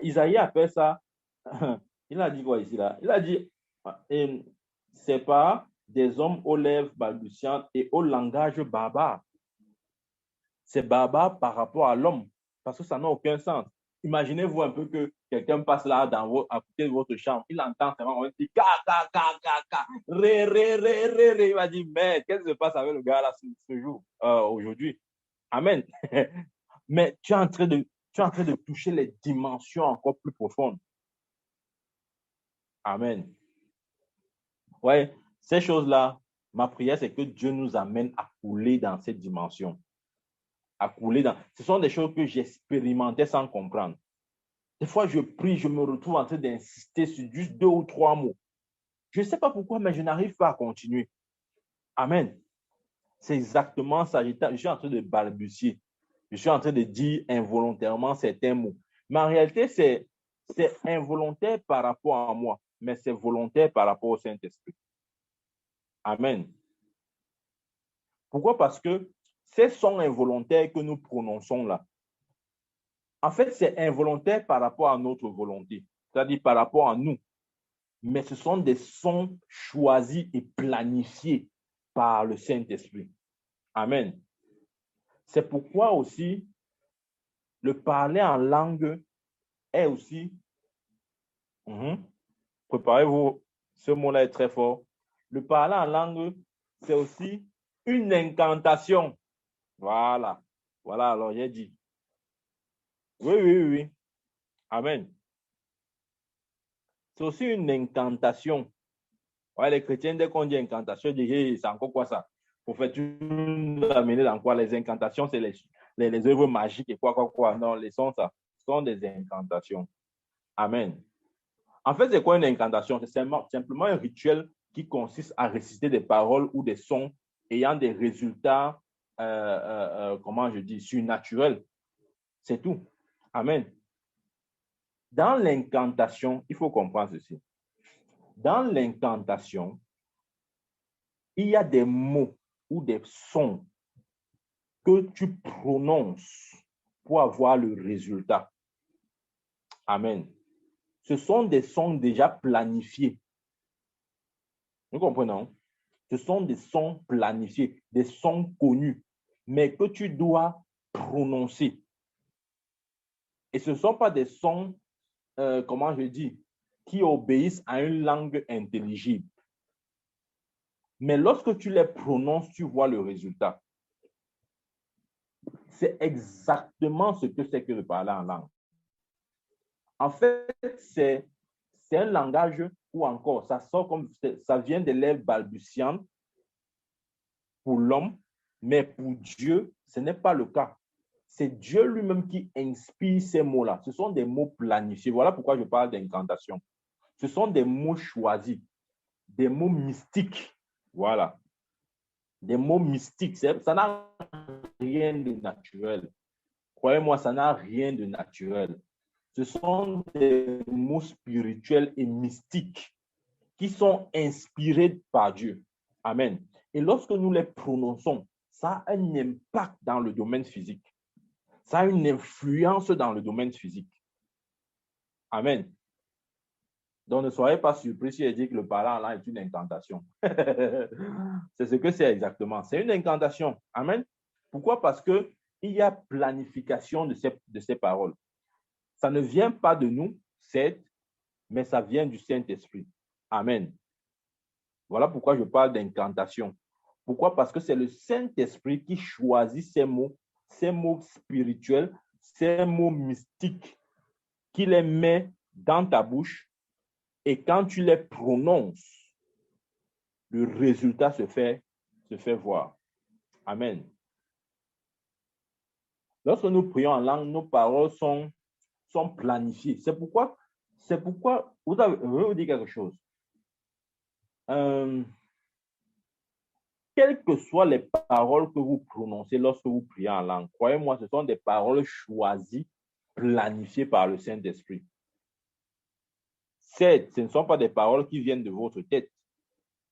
Isaïe appelle ça, il a dit quoi ici là? Il a dit, c'est pas des hommes aux lèvres balbutiantes et au langage barbare. C'est barbare par rapport à l'homme, parce que ça n'a aucun sens. Imaginez-vous un peu que quelqu'un passe là à côté de votre chambre, il entend seulement, on dit ka, ré. Il va dire, mais qu'est-ce qui se passe avec le gars là ce jour, aujourd'hui? Amen. Mais tu es en train de toucher les dimensions encore plus profondes. Amen. Ouais, ces choses-là, ma prière, c'est que Dieu nous amène à couler dans cette dimension. Ce sont des choses que j'expérimentais sans comprendre. Des fois, je prie, je me retrouve en train d'insister sur juste 2 ou 3 mots. Je ne sais pas pourquoi, mais je n'arrive pas à continuer. Amen. C'est exactement ça. Je suis en train de balbutier. Je suis en train de dire involontairement certains mots. Mais en réalité, c'est involontaire par rapport à moi, mais c'est volontaire par rapport au Saint-Esprit. Amen. Pourquoi? Parce que ces sons involontaires que nous prononçons là, en fait, c'est involontaire par rapport à notre volonté, c'est-à-dire par rapport à nous. Mais ce sont des sons choisis et planifiés par le Saint-Esprit. Amen. C'est pourquoi aussi, le parler en langue est aussi, préparez-vous, ce mot-là est très fort. Le parler en langue, c'est aussi une incantation. Voilà. Voilà, alors j'ai dit. Oui. Amen. C'est aussi une incantation. Ouais, les chrétiens, dès qu'on dit incantation, ils disent, hey, c'est encore quoi ça? Pour faire tout amener dans quoi? Les incantations, c'est les œuvres magiques et quoi. Non, les sons, ça sont des incantations. Amen. En fait, c'est quoi une incantation? C'est simplement un rituel qui consiste à réciter des paroles ou des sons ayant des résultats, comment je dis, surnaturels. C'est tout. Amen. Dans l'incantation, il faut comprendre ceci. Dans l'incantation, il y a des mots ou des sons que tu prononces pour avoir le résultat. Amen. Ce sont des sons déjà planifiés. Nous comprenons? Ce sont des sons planifiés, des sons connus, mais que tu dois prononcer. Et ce ne sont pas des sons, comment je dis, qui obéissent à une langue intelligible. Mais lorsque tu les prononces, tu vois le résultat. C'est exactement ce que c'est que de parler en langue. En fait, c'est un langage ou encore, ça sort comme, ça vient des lèvres balbutiantes pour l'homme, mais pour Dieu, ce n'est pas le cas. C'est Dieu lui-même qui inspire ces mots-là. Ce sont des mots planifiés. Voilà pourquoi je parle d'incantation. Ce sont des mots choisis, des mots mystiques. Voilà. Des mots mystiques. Ça n'a rien de naturel. Croyez-moi, ça n'a rien de naturel. Ce sont des mots spirituels et mystiques qui sont inspirés par Dieu. Amen. Et lorsque nous les prononçons, ça a un impact dans le domaine physique. Ça a une influence dans le domaine physique. Amen. Donc, ne soyez pas surpris si je dis que le parler en langue est une incantation. C'est ce que c'est exactement. C'est une incantation. Amen. Pourquoi? Parce qu'il y a planification de ces paroles. Ça ne vient pas de nous, certes, mais ça vient du Saint-Esprit. Amen. Voilà pourquoi je parle d'incantation. Pourquoi? Parce que c'est le Saint-Esprit qui choisit ces mots spirituels, ces mots mystiques, qui les met dans ta bouche. Et quand tu les prononces, le résultat se fait voir. Amen. Lorsque nous prions en langue, nos paroles sont planifiées. C'est pourquoi, je vais vous dire quelque chose. Quelles que soient les paroles que vous prononcez lorsque vous priez en langue, croyez-moi, ce sont des paroles choisies, planifiées par le Saint-Esprit. Certes, ce ne sont pas des paroles qui viennent de votre tête,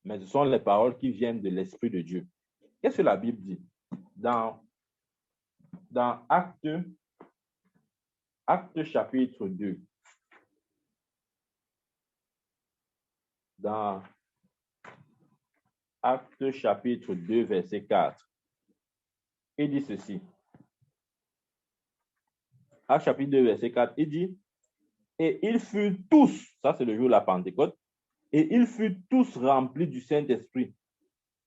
mais ce sont les paroles qui viennent de l'Esprit de Dieu. Qu'est-ce que la Bible dit? Dans Actes chapitre 2, dans Actes chapitre 2, verset 4, il dit ceci. Actes chapitre 2, verset 4, il dit, et ils furent tous, ça c'est le jour de la Pentecôte, et ils furent tous remplis du Saint-Esprit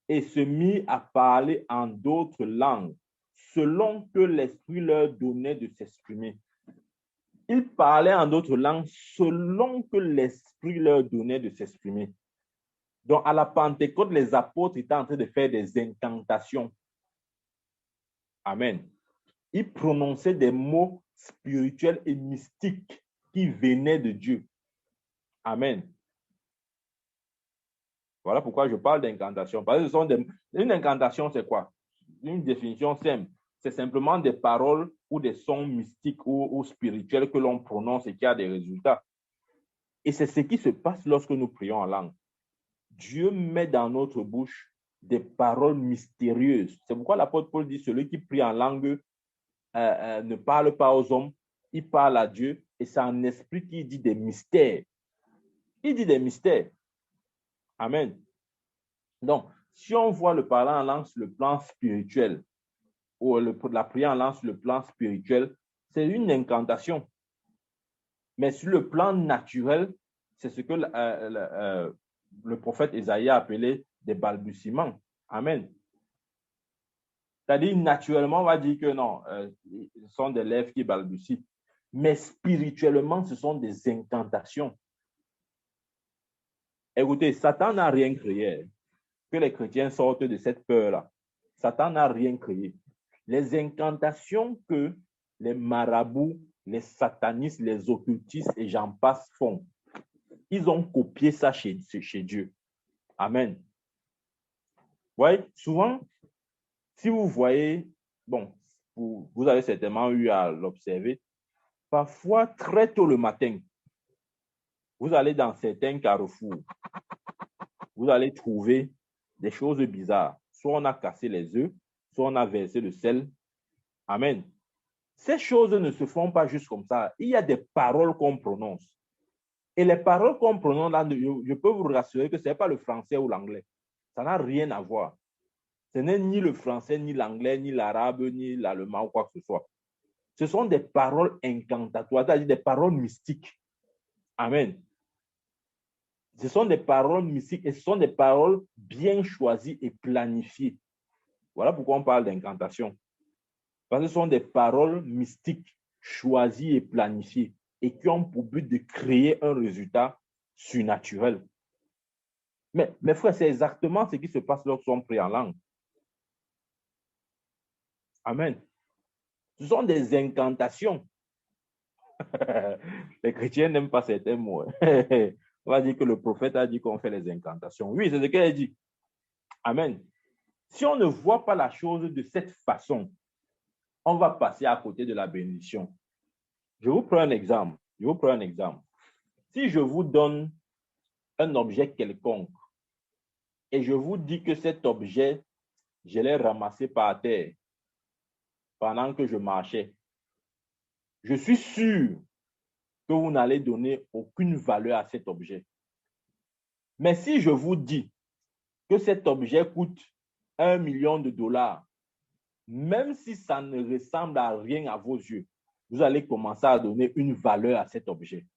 et se mirent à parler en d'autres langues, selon que l'Esprit leur donnait de s'exprimer. Ils parlaient en d'autres langues selon que l'Esprit leur donnait de s'exprimer. Donc, à la Pentecôte, les apôtres étaient en train de faire des incantations. Amen. Ils prononçaient des mots spirituels et mystiques qui venaient de Dieu. Amen. Voilà pourquoi je parle d'incantation. Parce que une incantation, c'est quoi? Une définition simple. C'est simplement des paroles ou des sons mystiques ou spirituels que l'on prononce et qui a des résultats. Et c'est ce qui se passe lorsque nous prions en langue. Dieu met dans notre bouche des paroles mystérieuses. C'est pourquoi l'apôtre Paul dit, celui qui prie en langue ne parle pas aux hommes, il parle à Dieu et c'est un esprit qui dit des mystères. Il dit des mystères. Amen. Donc, si on voit le parler en langue sur le plan spirituel ou la prière en langue sur le plan spirituel, c'est une incantation. Mais sur le plan naturel, c'est ce que le prophète Isaïe a appelé des balbutiements. Amen. C'est-à-dire, naturellement, on va dire que non, ce sont des lèvres qui balbutient. Mais spirituellement, ce sont des incantations. Écoutez, Satan n'a rien créé. Que les chrétiens sortent de cette peur-là. Satan n'a rien créé. Les incantations que les marabouts, les satanistes, les occultistes et j'en passe font, ils ont copié ça chez Dieu. Amen. Oui, souvent, si vous voyez, bon, vous avez certainement eu à l'observer, parfois très tôt le matin, vous allez dans certains carrefours, vous allez trouver des choses bizarres. Soit on a cassé les œufs, soit on a versé le sel. Amen. Ces choses ne se font pas juste comme ça. Il y a des paroles qu'on prononce. Et les paroles qu'on prononce là, je peux vous rassurer que ce n'est pas le français ou l'anglais. Ça n'a rien à voir. Ce n'est ni le français, ni l'anglais, ni l'arabe, ni l'allemand ou quoi que ce soit. Ce sont des paroles incantatoires, c'est-à-dire des paroles mystiques. Amen. Ce sont des paroles mystiques et ce sont des paroles bien choisies et planifiées. Voilà pourquoi on parle d'incantation. Parce que ce sont des paroles mystiques choisies et planifiées et qui ont pour but de créer un résultat surnaturel. Mais mes frères, c'est exactement ce qui se passe lorsqu'on prie en langue. Amen. Ce sont des incantations. Les chrétiens n'aiment pas certains mots. On va dire que le prophète a dit qu'on fait les incantations. Oui, c'est ce qu'il a dit. Amen. Si on ne voit pas la chose de cette façon, on va passer à côté de la bénédiction. Je vous prends un exemple. Si je vous donne un objet quelconque et je vous dis que cet objet, je l'ai ramassé par terre pendant que je marchais, je suis sûr que vous n'allez donner aucune valeur à cet objet. Mais si je vous dis que cet objet coûte $1 million, même si ça ne ressemble à rien à vos yeux, vous allez commencer à donner une valeur à cet objet.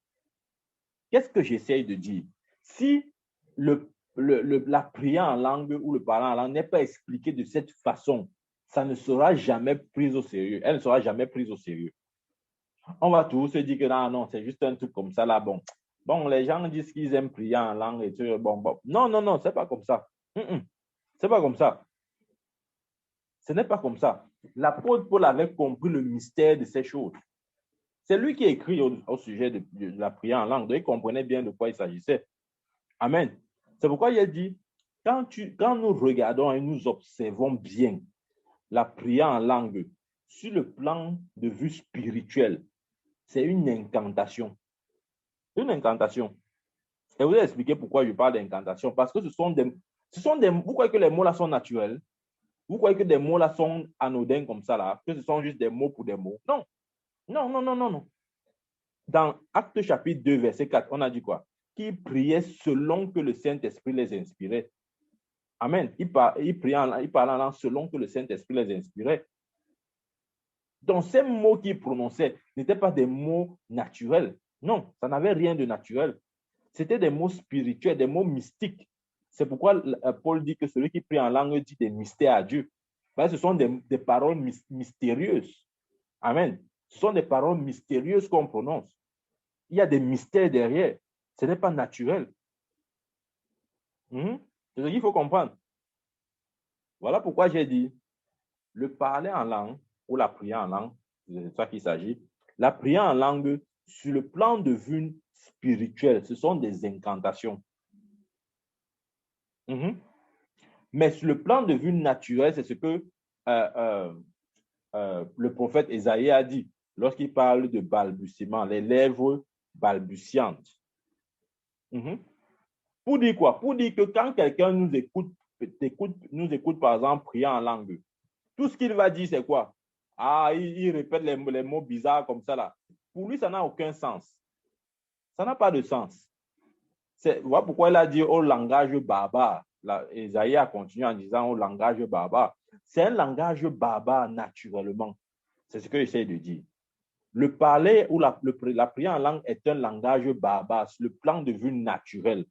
Qu'est-ce que j'essaye de dire? Si la prière en langue ou le parler en langue n'est pas expliqué de cette façon, ça ne sera jamais pris au sérieux. Elle ne sera jamais prise au sérieux. On va tous se dire que non, c'est juste un truc comme ça là. Bon, les gens disent qu'ils aiment prier en langue et tout. Bon. Non, c'est pas comme ça. C'est pas comme ça. Ce n'est pas comme ça. L'apôtre Paul avait compris le mystère de ces choses. C'est lui qui écrit au sujet de la prière en langue. Donc, il comprenait bien de quoi il s'agissait. Amen. C'est pourquoi il a dit, quand nous regardons et nous observons bien la prière en langue sur le plan de vue spirituel, c'est une incantation. Une incantation. Et vous allez expliquer pourquoi je parle d'incantation. Parce que ce sont des vous croyez que les mots là sont naturels? Vous croyez que des mots là sont anodins comme ça là? Que ce sont juste des mots pour des mots? Non. Non. Dans Actes chapitre 2, verset 4, on a dit quoi? Qui priaient selon que le Saint-Esprit les inspirait. Amen. Ils parlaient en langue selon que le Saint-Esprit les inspirait. Donc, ces mots qu'ils prononçaient n'étaient pas des mots naturels. Non, ça n'avait rien de naturel. C'était des mots spirituels, des mots mystiques. C'est pourquoi Paul dit que celui qui prie en langue dit des mystères à Dieu. Parce que ce sont des paroles mystérieuses. Amen. Ce sont des paroles mystérieuses qu'on prononce. Il y a des mystères derrière. Ce n'est pas naturel. C'est ce qu'il faut comprendre. Voilà pourquoi j'ai dit, le parler en langue ou la prière en langue, c'est de ça qu'il s'agit. La prière en langue, sur le plan de vue spirituel, ce sont des incantations. Mais sur le plan de vue naturel, c'est ce que le prophète Ésaïe a dit lorsqu'il parle de balbutiement, les lèvres balbutiantes. Pour dire quoi? Pour dire que quand quelqu'un nous écoute par exemple prier en langue, tout ce qu'il va dire, c'est quoi? Il répète les mots bizarres comme ça là. Pour lui, ça n'a aucun sens. Ça n'a pas de sens. Voilà pourquoi il a dit au langage barbare. Esaïe a continué en disant au langage barbare. C'est un langage barbare naturellement. C'est ce que j'essaie de dire. Le parler ou la prière en langue est un langage barbare sur le plan de vue naturel.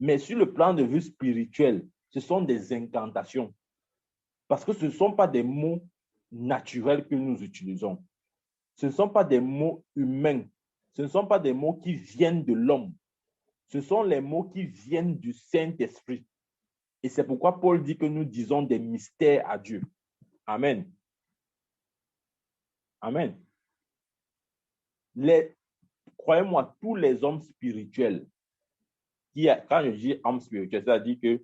Mais sur le plan de vue spirituel, ce sont des incantations. Parce que ce ne sont pas des mots naturels que nous utilisons. Ce ne sont pas des mots humains. Ce ne sont pas des mots qui viennent de l'homme. Ce sont les mots qui viennent du Saint-Esprit. Et c'est pourquoi Paul dit que nous disons des mystères à Dieu. Amen. Amen. Croyez-moi, tous les hommes spirituels, quand je dis hommes spirituels, c'est-à-dire que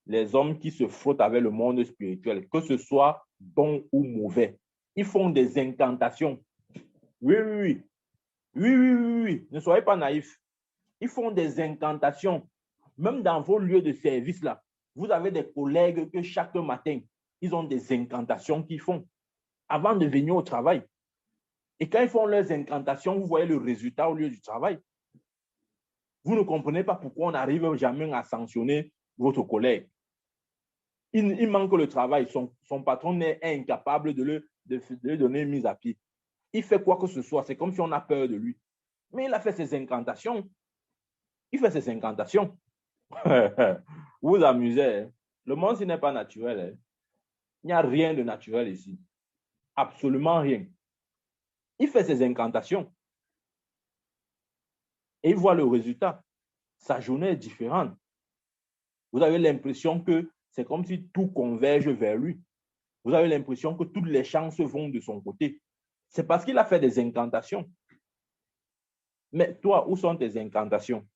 les hommes qui se frottent avec le monde spirituel, que ce soit bon ou mauvais, ils font des incantations. Oui. Ne soyez pas naïfs. Ils font des incantations. Même dans vos lieux de service, là, Vous avez des collègues que chaque matin, ils ont des incantations qu'ils font avant de venir au travail. Et quand ils font leurs incantations, vous voyez le résultat au lieu du travail. Vous ne comprenez pas pourquoi on n'arrive jamais à sanctionner votre collègue. Il manque le travail. Son patron est incapable de lui donner une mise à pied. Il fait quoi que ce soit. C'est comme si on a peur de lui. Mais il a fait ses incantations. Il fait ses incantations. Vous vous amusez. Le monde, ce n'est pas naturel. Il n'y a rien de naturel ici. Absolument rien. Il fait ses incantations. Et il voit le résultat. Sa journée est différente. Vous avez l'impression que c'est comme si tout converge vers lui. Vous avez l'impression que toutes les chances vont de son côté. C'est parce qu'il a fait des incantations. Mais toi, où sont tes incantations?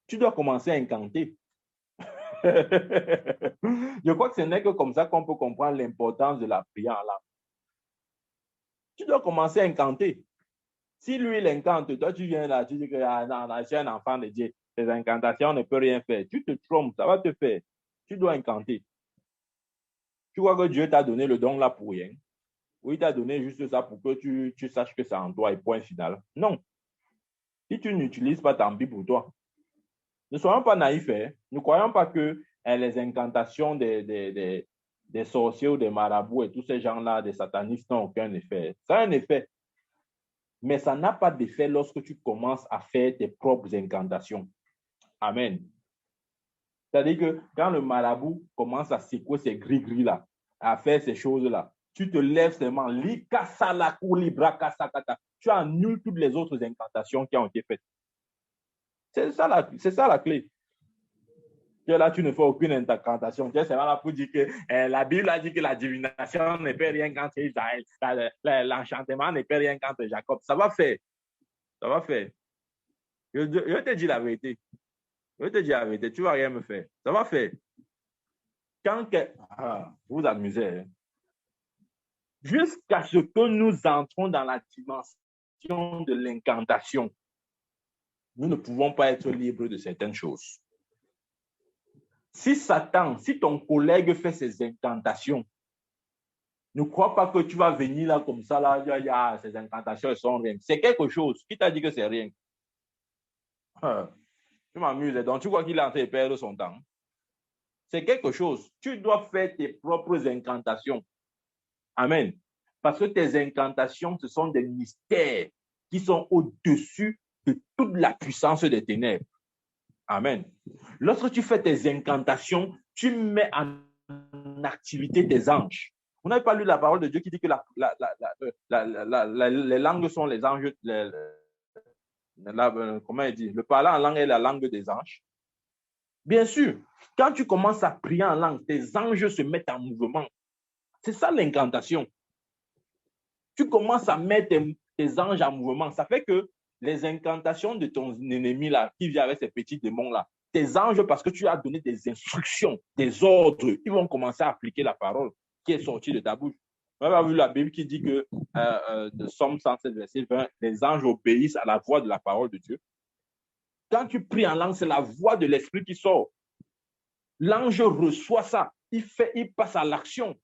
Tu dois commencer à incanter. Je crois que ce n'est que comme ça qu'on peut comprendre l'importance de la prière en langue. Tu dois commencer à incanter. Si lui, il incante, toi, tu viens là, tu dis que je suis un enfant de Dieu. Tes incantations ne peuvent rien faire. Tu te trompes, ça va te faire. Tu dois incanter. Tu vois que Dieu t'a donné le don là pour rien. Ou il t'a donné juste ça pour que tu saches que c'est en toi et point final. Non. Si tu n'utilises pas, tant pis pour toi. Ne soyons pas naïfs. Hein. Ne croyons pas que les incantations des sorciers ou des marabouts et tous ces gens-là, des satanistes, n'ont aucun effet. Ça a un effet. Mais ça n'a pas d'effet lorsque tu commences à faire tes propres incantations. Amen. C'est-à-dire que quand le marabout commence à secouer ces gris-gris-là, à faire ces choses-là, tu te lèves seulement, tu annules toutes les autres incantations qui ont été faites. C'est ça la clé. Là, tu ne fais aucune incantation. Tu es seulement là pour dire que la Bible a dit que la divination ne peut rien contre Israël. L'enchantement ne peut rien contre Jacob. Ça va faire. Ça va faire. Je te dis la vérité. Je te dis la vérité. Tu ne vas rien me faire. Ça va faire. Quand vous vous amusez. Hein? Jusqu'à ce que nous entrons dans la dimension de l'incantation, nous ne pouvons pas être libres de certaines choses. Si Satan, si ton collègue fait ses incantations, ne crois pas que tu vas venir là comme ça, là, ces incantations, elles sont rien. C'est quelque chose. Qui t'a dit que c'est rien? Je m'amuse. Donc, tu vois qu'il est en train de perdre son temps. C'est quelque chose. Tu dois faire tes propres incantations. Amen. Parce que tes incantations, ce sont des mystères qui sont au-dessus de toute la puissance des ténèbres. Amen. Lorsque tu fais tes incantations, tu mets en activité tes anges. Vous n'avez pas lu la parole de Dieu qui dit que les langues sont les anges, comment il dit? Le parler en langue est la langue des anges. Bien sûr, quand tu commences à prier en langue, tes anges se mettent en mouvement. C'est ça l'incantation. Tu commences à mettre tes anges en mouvement. Ça fait que les incantations de ton ennemi là, qui vient avec ces petits démons là, tes anges, parce que tu as donné des instructions, des ordres, ils vont commencer à appliquer la parole qui est sortie de ta bouche. Vous avez vu la Bible qui dit que de Somme 107, verset 20, les anges obéissent à la voix de la parole de Dieu. Quand tu pries en langue, c'est la voix de l'Esprit qui sort. L'ange reçoit ça, il passe à l'action.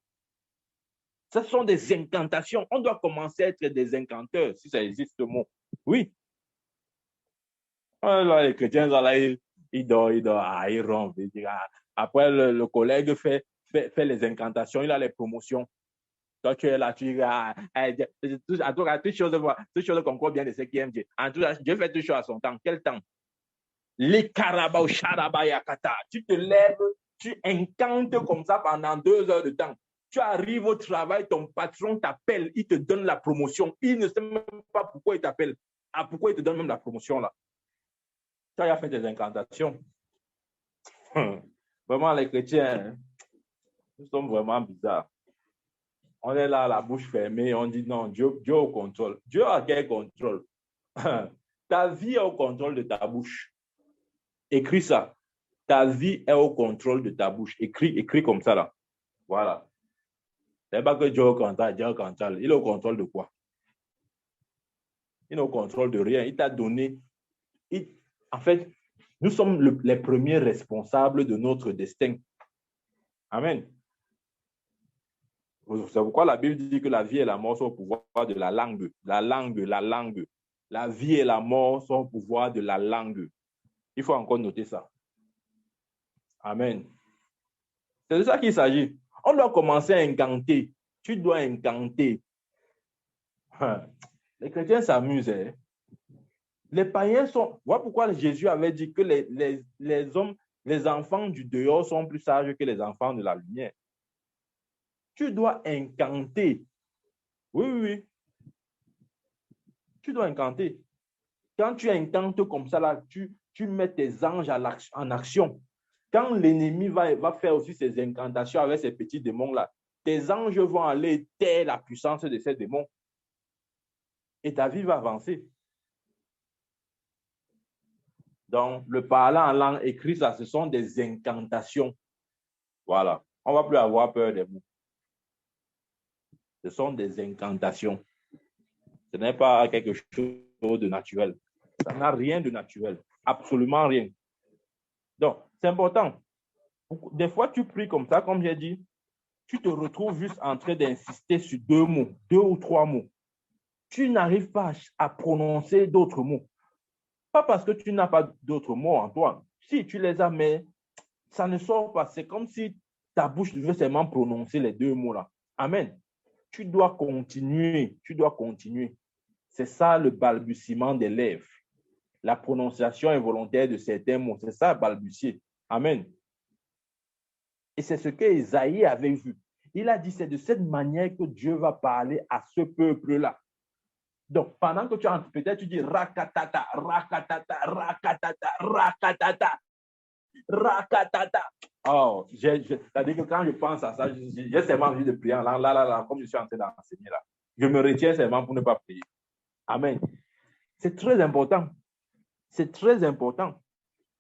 Ce sont des incantations. On doit commencer à être des incanteurs, si ça existe ce mot. Oui. Alors, les chrétiens, là, ils dorment, ils rompent. Après, le collègue fait les incantations, il a les promotions. Toi, tu es là, tu dis, en tout cas, toutes choses concourent bien de ce qui aime Dieu. En tout cas, Dieu fait toutes choses à son temps. Quel temps? Les carabao, yakata. Tu te lèves, tu incantes comme ça pendant 2 heures de temps. Tu arrives au travail, ton patron t'appelle, il te donne la promotion. Il ne sait même pas pourquoi il t'appelle. Pourquoi il te donne même la promotion là? Tu as fait des incantations. Vraiment, les chrétiens, nous sommes vraiment bizarres. On est là, la bouche fermée, on dit non, Dieu au contrôle. Dieu a quel contrôle? Ta vie est au contrôle de ta bouche. Écris ça. Ta vie est au contrôle de ta bouche. Écris comme ça là. Voilà. C'est pas que Dieu est au contrôle, Dieu est au contrôle. Il est au contrôle de quoi? Il est au contrôle de rien. Il t'a donné. En fait, Nous sommes les premiers responsables de notre destin. Amen. C'est pourquoi la Bible dit que la vie et la mort sont au pouvoir de la langue. La langue, la langue. La vie et la mort sont au pouvoir de la langue. Il faut encore noter ça. Amen. C'est de ça qu'il s'agit. On doit commencer à incanter. Tu dois incanter. Les chrétiens s'amusent. Hein? Les païens sont... Voilà pourquoi Jésus avait dit que les hommes, les enfants du dehors sont plus sages que les enfants de la lumière. Tu dois incanter. Oui, oui, oui. Tu dois incanter. Quand tu incantes comme ça, là, tu mets tes anges en action. Quand l'ennemi va faire aussi ses incantations avec ces petits démons-là, tes anges vont aller taire la puissance de ces démons. Et ta vie va avancer. Donc, le parler en langue écrit, ça, ce sont des incantations. Voilà. On ne va plus avoir peur des mots. Ce sont des incantations. Ce n'est pas quelque chose de naturel. Ça n'a rien de naturel. Absolument rien. Donc, c'est important. Des fois, tu pries comme ça, comme j'ai dit, tu te retrouves juste en train d'insister sur 2 mots, 2 ou 3 mots. Tu n'arrives pas à prononcer d'autres mots. Pas parce que tu n'as pas d'autres mots en toi. Si tu les as, mais ça ne sort pas. C'est comme si ta bouche devait seulement prononcer les 2 mots-là. Amen. Tu dois continuer. Tu dois continuer. C'est ça le balbutiement des lèvres. La prononciation involontaire de certains mots. C'est ça, balbutier. Amen. Et c'est ce que Isaïe avait vu. Il a dit, c'est de cette manière que Dieu va parler à ce peuple-là. Donc, pendant que tu entres, peut-être tu dis rakatata, rakatata, rakatata, rakatata, rakatata. Oh, c'est-à-dire que quand je pense à ça, j'ai seulement envie de prier en langue, là, comme je suis en train d'enseigner là. Je me retiens seulement pour ne pas prier. Amen. C'est très important. C'est très important.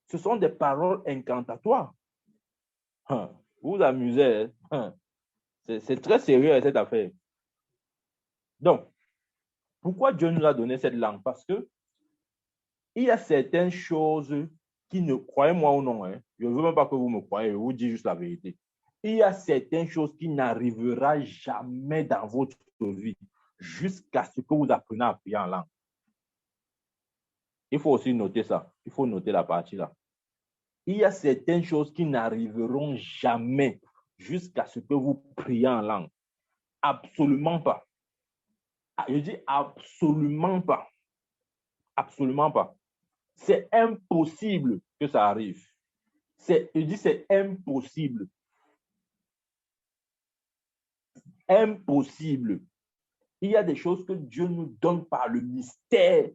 Ce sont des paroles incantatoires. Vous vous amusez. C'est très sérieux cette affaire. Donc, pourquoi Dieu nous a donné cette langue? Parce que il y a certaines choses qui ne, croyez-moi ou non, hein, je ne veux même pas que vous me croyez, je vous dis juste la vérité. Il y a certaines choses qui n'arriveront jamais dans votre vie jusqu'à ce que vous appreniez à prier en langue. Il faut aussi noter ça. Il faut noter la partie là. Il y a certaines choses qui n'arriveront jamais jusqu'à ce que vous priez en langue. Absolument pas. Je dis absolument pas. Absolument pas. C'est impossible que ça arrive. Je dis c'est impossible. Impossible. Il y a des choses que Dieu nous donne par le mystère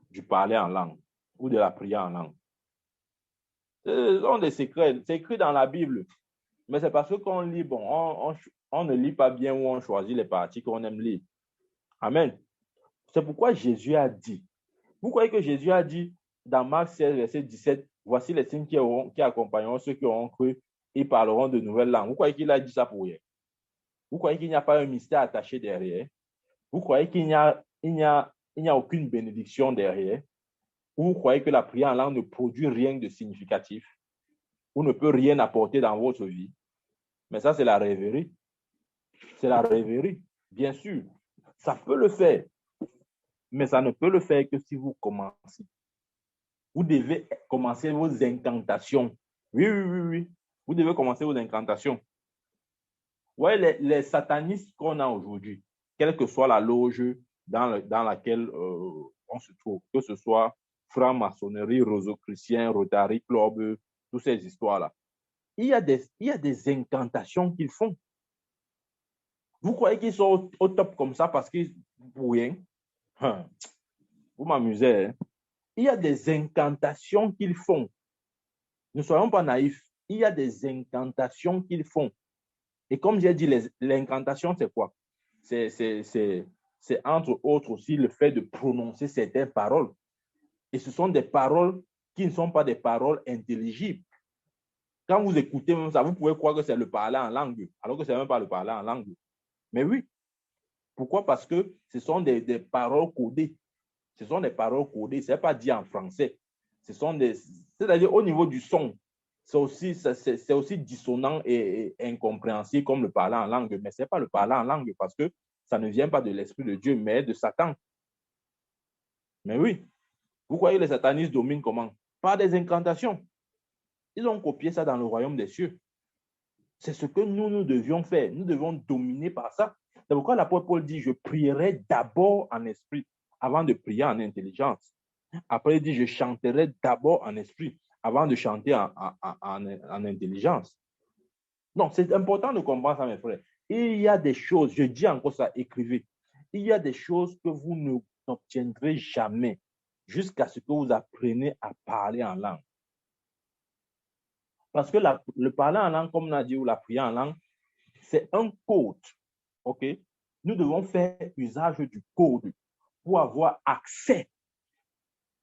du parler en langue ou de la prière en langue. Ce sont des secrets. C'est écrit dans la Bible. Mais c'est parce qu'on lit, bon, on ne lit pas bien ou on choisit les parties qu'on aime lire. Amen. C'est pourquoi Jésus a dit. Vous croyez que Jésus a dit dans Marc 16, verset 17, voici les signes qui accompagneront ceux qui auront cru et parleront de nouvelles langues. Vous croyez qu'il a dit ça pour rien? Vous croyez qu'il n'y a pas un mystère attaché derrière? Vous croyez qu'il n'y a aucune bénédiction derrière? Ou vous croyez que la prière en langue ne produit rien de significatif? Ou ne peut rien apporter dans votre vie? Mais ça, c'est la rêverie. C'est la rêverie, bien sûr. Ça peut le faire. Mais ça ne peut le faire que si vous commencez. Vous devez commencer vos incantations. Oui, oui, oui, oui. Vous devez commencer vos incantations. Ouais, les satanistes qu'on a aujourd'hui, quelle que soit la loge dans laquelle on se trouve, que ce soit franc-maçonnerie, Roso-Chrétien, Rotary Club, toutes ces histoires-là, il y a des incantations qu'ils font. Vous croyez qu'ils sont au top comme ça parce qu'ils pour rien? Vous m'amusez. Hein? Il y a des incantations qu'ils font. Ne soyons pas naïfs. Il y a des incantations qu'ils font. Et comme j'ai dit, l'incantation, c'est quoi? C'est entre autres aussi le fait de prononcer certaines paroles. Et ce sont des paroles qui ne sont pas des paroles intelligibles. Quand vous écoutez même ça, vous pouvez croire que c'est le parler en langue, alors que ce n'est même pas le parler en langue. Mais oui. Pourquoi? Parce que ce sont des paroles codées. Ce sont des paroles codées. Ce n'est pas dit en français. Ce sont C'est-à-dire au niveau du son, c'est aussi dissonant et incompréhensible comme le parler en langue, mais ce n'est pas le parler en langue parce que ça ne vient pas de l'Esprit de Dieu, mais de Satan. Mais oui, vous croyez que les satanistes dominent comment? Par des incantations. Ils ont copié ça dans le royaume des cieux. C'est ce que nous devions faire. Nous devons dominer par ça. C'est pourquoi l'apôtre Paul dit, je prierai d'abord en esprit avant de prier en intelligence. Après, il dit, je chanterai d'abord en esprit avant de chanter en intelligence. Donc, c'est important de comprendre ça, mes frères. Il y a des choses, je dis encore ça, écrivez. Il y a des choses que vous n'obtiendrez jamais jusqu'à ce que vous appreniez à parler en langue. Parce que le parler en langue, comme on a dit, ou la prière en langue, c'est un code. OK? Nous devons faire usage du code pour avoir accès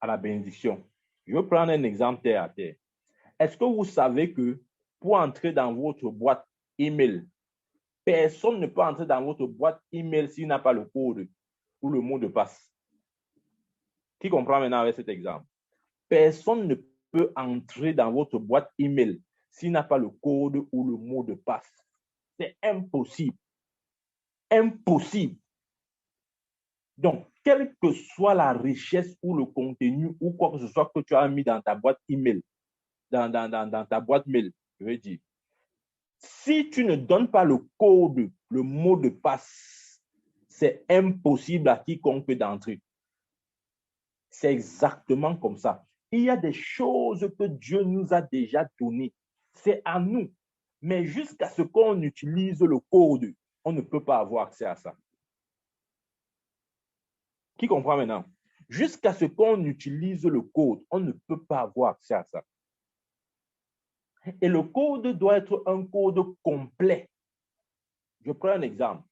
à la bénédiction. Je vais prendre un exemple terre à terre. Est-ce que vous savez que pour entrer dans votre boîte email, personne ne peut entrer dans votre boîte email s'il n'a pas le code ou le mot de passe? Qui comprend maintenant avec cet exemple? Personne ne peut entrer dans votre boîte email s'il n'a pas le code ou le mot de passe. C'est impossible. Impossible. Donc, quelle que soit la richesse ou le contenu ou quoi que ce soit que tu as mis dans ta boîte email, dans ta boîte mail, je veux dire, si tu ne donnes pas le code, le mot de passe, c'est impossible à quiconque d'entrer. C'est exactement comme ça. Il y a des choses que Dieu nous a déjà données. C'est à nous. Mais jusqu'à ce qu'on utilise le code, on ne peut pas avoir accès à ça. Qui comprend maintenant? Jusqu'à ce qu'on utilise le code, on ne peut pas avoir accès à ça. Et le code doit être un code complet. Je prends un exemple.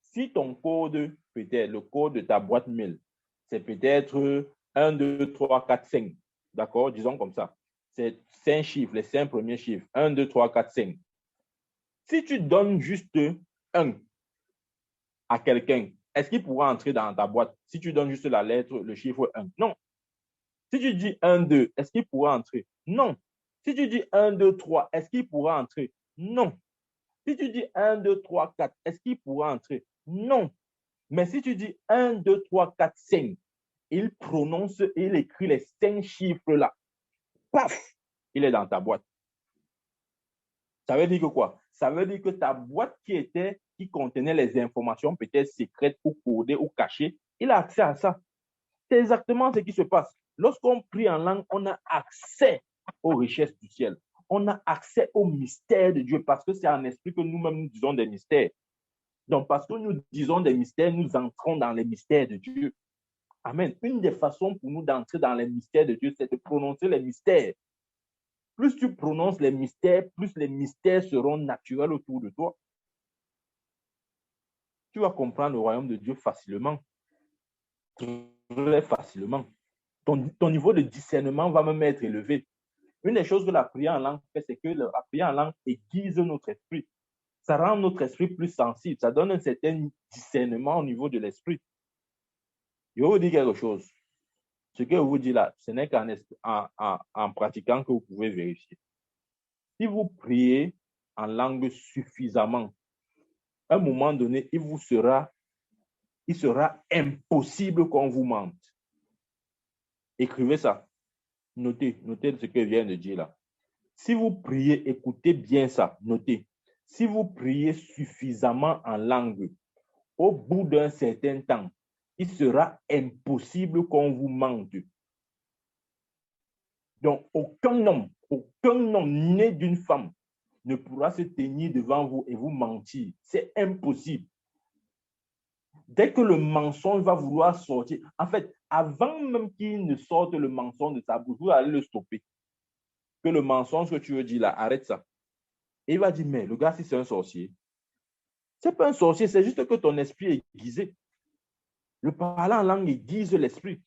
Si ton code, peut-être le code de ta boîte mail, c'est peut-être 1, 2, 3, 4, 5. D'accord? Disons comme ça. C'est 5 chiffres, les 5 premiers chiffres. 1, 2, 3, 4, 5. Si tu donnes juste 1 à quelqu'un, est-ce qu'il pourra entrer dans ta boîte si tu donnes juste la lettre, le chiffre 1? Non. Si tu dis 1, 2, est-ce qu'il pourra entrer? Non. Si tu dis 1, 2, 3, est-ce qu'il pourra entrer? Non. Si tu dis 1, 2, 3, 4, est-ce qu'il pourra entrer? Non. Mais si tu dis 1, 2, 3, 4, 5, il prononce et il écrit les 5 chiffres-là. Paf! Il est dans ta boîte. Ça veut dire que quoi? Ça veut dire que ta boîte qui contenait les informations peut-être secrètes ou codées ou cachées, il a accès à ça. C'est exactement ce qui se passe. Lorsqu'on prie en langue, on a accès aux richesses du ciel. On a accès au mystère de Dieu parce que c'est en esprit que nous-mêmes nous disons des mystères. Donc, parce que nous disons des mystères, nous entrons dans les mystères de Dieu. Amen. Une des façons pour nous d'entrer dans les mystères de Dieu, c'est de prononcer les mystères. Plus tu prononces les mystères, plus les mystères seront naturels autour de toi. Tu vas comprendre le royaume de Dieu facilement. Très facilement. Ton niveau de discernement va même être élevé. Une des choses que la prière en langue fait, c'est que la prière en langue aiguise notre esprit. Ça rend notre esprit plus sensible. Ça donne un certain discernement au niveau de l'esprit. Je vais vous dire quelque chose. Ce que je vous dis là, ce n'est qu'en pratiquant que vous pouvez vérifier. Si vous priez en langue suffisamment, à un moment donné, il sera impossible qu'on vous mente. Écrivez ça. Notez ce que je viens de dire là. Si vous priez, écoutez bien ça, notez. Si vous priez suffisamment en langue, au bout d'un certain temps, il sera impossible qu'on vous mente. Donc, aucun homme né d'une femme ne pourra se tenir devant vous et vous mentir. C'est impossible. Dès que le mensonge va vouloir sortir, en fait, avant même qu'il ne sorte le mensonge de sa bouche, vous allez le stopper. Que le mensonge que tu veux dire là, arrête ça. Et il va dire, mais le gars, si c'est un sorcier, c'est pas un sorcier, c'est juste que ton esprit est aiguisé. Le parler en langue aiguise l'esprit.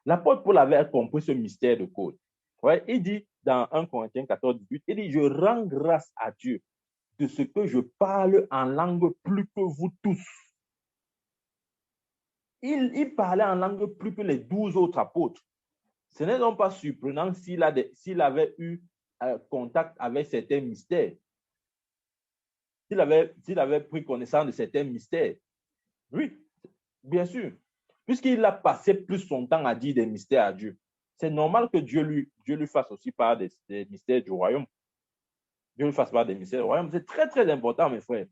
L'apôtre Paul avait compris ce mystère de code. Ouais, il dit dans 1 Corinthiens 14, 18, il dit, je rends grâce à Dieu de ce que je parle en langue plus que vous tous. Il parlait en langue plus que les 12 autres apôtres. Ce n'est donc pas surprenant s'il avait eu contact avec certains mystères, s'il avait pris connaissance de certains mystères. Oui, bien sûr. Puisqu'il a passé plus son temps à dire des mystères à Dieu, c'est normal que Dieu lui fasse aussi part des mystères du royaume. Dieu lui fasse part des mystères du royaume. C'est très, très important, mes frères.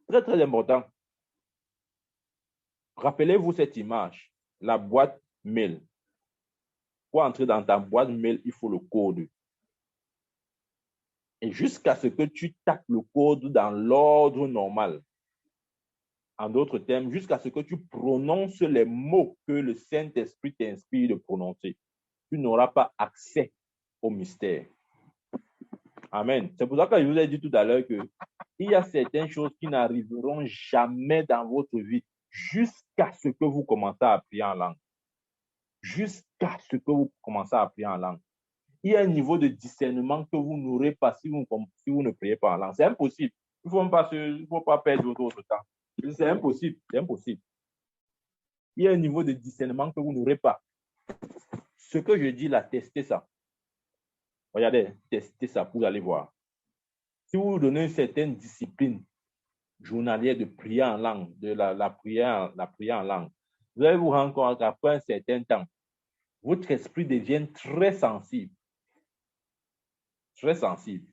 Très, très important. Rappelez-vous cette image, la boîte mail. Pour entrer dans ta boîte mail, il faut le code. Et jusqu'à ce que tu tapes le code dans l'ordre normal. En d'autres termes, jusqu'à ce que tu prononces les mots que le Saint-Esprit t'inspire de prononcer, tu n'auras pas accès au mystère. Amen. C'est pour ça que je vous ai dit tout à l'heure qu'il y a certaines choses qui n'arriveront jamais dans votre vie jusqu'à ce que vous commencez à prier en langue. Jusqu'à ce que vous commencez à prier en langue. Il y a un niveau de discernement que vous n'aurez pas si vous ne priez pas en langue. C'est impossible. Il ne faut pas perdre votre temps. C'est impossible. C'est impossible. Il y a un niveau de discernement que vous n'aurez pas. Ce que je dis là, testez ça. Regardez, testez ça pour aller voir. Si vous vous donnez une certaine discipline journalière de prière en langue, de la prière en langue, vous allez vous rendre compte qu'après un certain temps, votre esprit devient très sensible. Très sensible.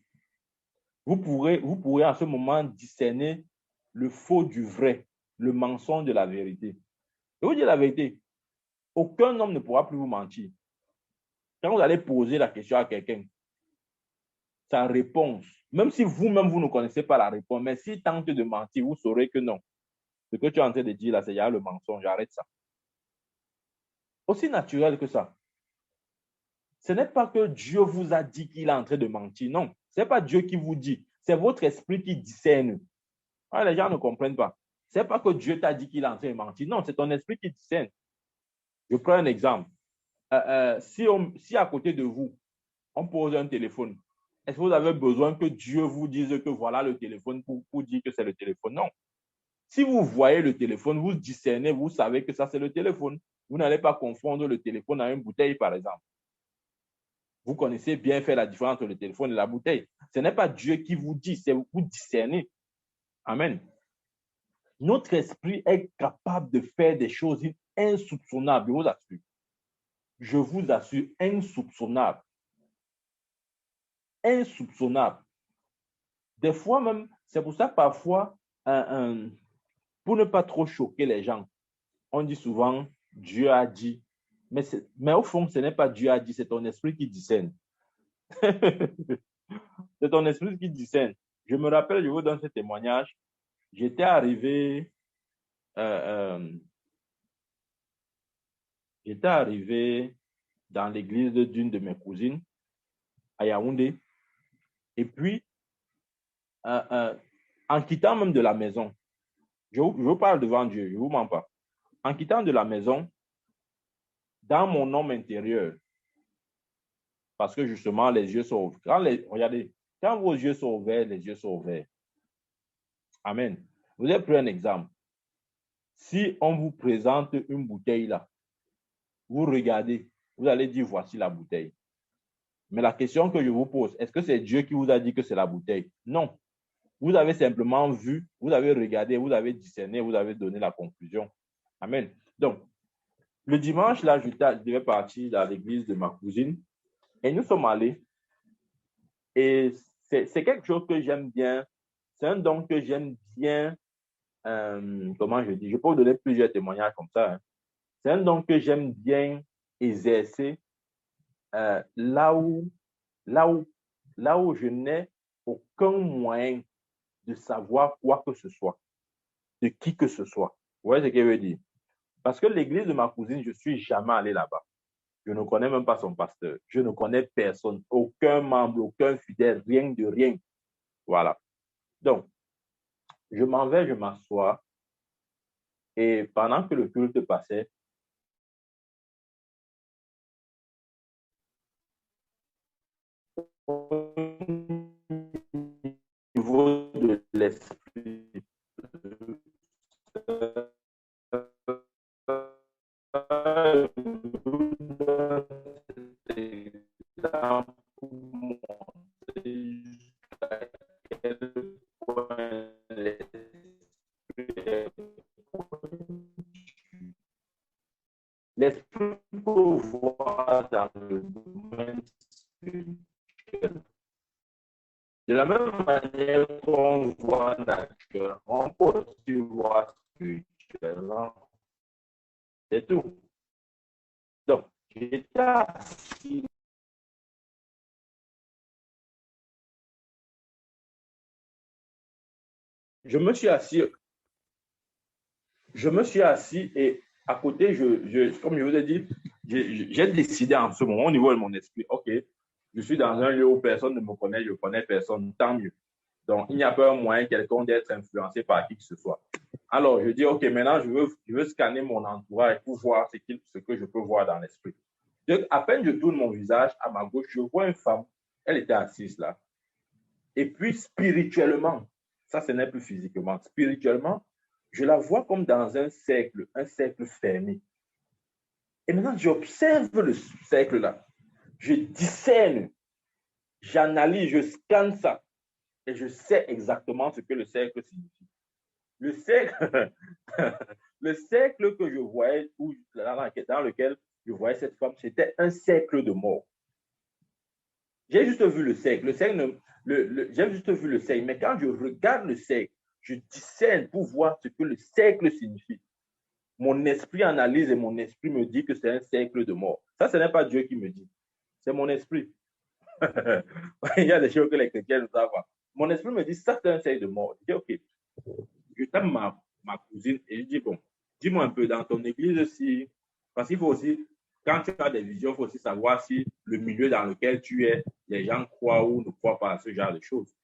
Vous pourrez en ce moment discerner le faux du vrai, le mensonge de la vérité. Je vous dis la vérité, aucun homme ne pourra plus vous mentir. Quand vous allez poser la question à quelqu'un, sa réponse, même si vous-même vous ne connaissez pas la réponse, mais s'il tente de mentir, vous saurez que non. Ce que tu es en train de dire là, c'est il y a le mensonge, arrête ça. Aussi naturel que ça. Ce n'est pas que Dieu vous a dit qu'il est en train de mentir, non. Ce n'est pas Dieu qui vous dit, c'est votre esprit qui discerne. Ah, les gens ne comprennent pas. Ce n'est pas que Dieu t'a dit qu'il est en train de mentir, non, c'est ton esprit qui discerne. Je prends un exemple. Si à côté de vous, on pose un téléphone, est-ce que vous avez besoin que Dieu vous dise que voilà le téléphone pour dire que c'est le téléphone? Non. Si vous voyez le téléphone, vous discernez, vous savez que ça c'est le téléphone. Vous n'allez pas confondre le téléphone à une bouteille, par exemple. Vous connaissez bien faire la différence entre le téléphone et la bouteille. Ce n'est pas Dieu qui vous dit, c'est vous discernez. Amen. Notre esprit est capable de faire des choses insoupçonnables, je vous assure. Je vous assure, insoupçonnables. Insoupçonnables. Des fois même, c'est pour ça parfois, pour ne pas trop choquer les gens, on dit souvent, Dieu a dit. Mais au fond, ce n'est pas Dieu a dit, c'est ton esprit qui discerne. C'est ton esprit qui discerne. Je me rappelle, je vous donne ce témoignage. J'étais arrivé dans l'église d'une de mes cousines à Yaoundé. Et puis, en quittant même de la maison, je vous parle devant Dieu, je ne vous mens pas. En quittant de la maison, dans mon homme intérieur, parce que justement, les yeux sont ouverts. Regardez, quand vos yeux sont ouverts, les yeux sont ouverts. Amen. Vous avez pris un exemple. Si on vous présente une bouteille là, vous regardez, vous allez dire voici la bouteille. Mais la question que je vous pose, est-ce que c'est Dieu qui vous a dit que c'est la bouteille? Non. Vous avez simplement vu, vous avez regardé, vous avez discerné, vous avez donné la conclusion. Amen. Donc, le dimanche, là, je devais partir dans l'église de ma cousine et nous sommes allés. Et c'est quelque chose que j'aime bien. C'est un don que j'aime bien. Comment je dis? Je peux vous donner plusieurs témoignages comme ça. Hein. C'est un don que j'aime bien exercer là où je n'ai aucun moyen de savoir quoi que ce soit, de qui que ce soit. Vous voyez ce que je veux dire? Parce que l'église de ma cousine, je ne suis jamais allé là-bas. Je ne connais même pas son pasteur. Je ne connais personne, aucun membre, aucun fidèle, rien de rien. Voilà. Donc, je m'en vais, je m'assois. Et pendant que le culte passait, au niveau de l'esprit, L'esprit peut voir dans le domaine spirituel. De la même manière qu'on voit naturellement, on peut aussi voir spirituellement. C'est tout. Donc, j'étais assis. Je me suis assis. Je me suis assis et à côté, comme je vous ai dit, j'ai décidé en ce moment, au niveau de mon esprit, OK, je suis dans un lieu où personne ne me connaît, je ne connais personne, tant mieux. Donc, il n'y a pas un moyen quelconque d'être influencé par qui que ce soit. Alors, je dis, OK, maintenant, je veux scanner mon entourage pour voir ce que je peux voir dans l'esprit. Donc, à peine je tourne mon visage à ma gauche, je vois une femme, elle était assise là. Et puis, spirituellement, ça, ce n'est plus physiquement, spirituellement, je la vois comme dans un cercle fermé. Et maintenant, j'observe le cercle là. Je discerne, j'analyse, je scanne ça. Et je sais exactement ce que le cercle signifie. Le cercle, le cercle que je voyais, dans lequel je voyais cette femme, c'était un cercle de mort. J'ai juste vu le cercle. J'ai juste vu le cercle. Mais quand je regarde le cercle, je discerne pour voir ce que le cercle signifie. Mon esprit analyse et mon esprit me dit que c'est un cercle de mort. Ça, ce n'est pas Dieu qui me dit. C'est mon esprit. Il y a des choses que les chrétiens ne savent pas. Mon esprit me dit, ça, c'est un cercle de mort. Je dis, OK. Je tape ma cousine et je dis, bon, dis-moi un peu dans ton église si, parce qu'il faut aussi, quand tu as des visions, il faut aussi savoir si le milieu dans lequel tu es, les gens croient ou ne croient pas à ce genre de choses.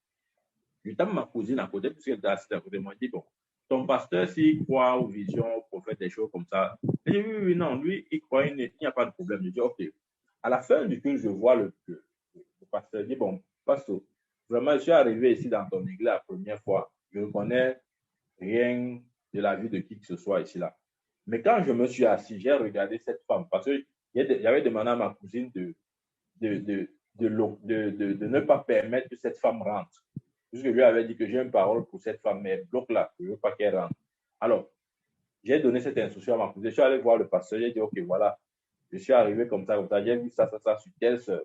Je tape ma cousine à côté, puisqu'elle était assise à côté de moi, je dis, bon, ton pasteur, s'il croit aux visions, aux prophètes, des choses comme ça, elle dit, oui, oui, non, lui, il croit, il n'y a pas de problème. Je dis, OK. À la fin du culte, je vois le pasteur dit, bon, pasteur, vraiment, je suis arrivé ici dans ton église la première fois. Je ne connais rien de la vie de qui que ce soit ici là. Mais quand je me suis assis, j'ai regardé cette femme parce que j'avais demandé à ma cousine de ne pas permettre que cette femme rentre. Puisque je lui avais dit que j'ai une parole pour cette femme, mais bloque là, je ne veux pas qu'elle rentre. Alors, j'ai donné cette instruction à ma cousine. Je suis allé voir le pasteur, j'ai dit, OK, voilà, je suis arrivé comme ça, j'ai vu ça, sur telle sœur.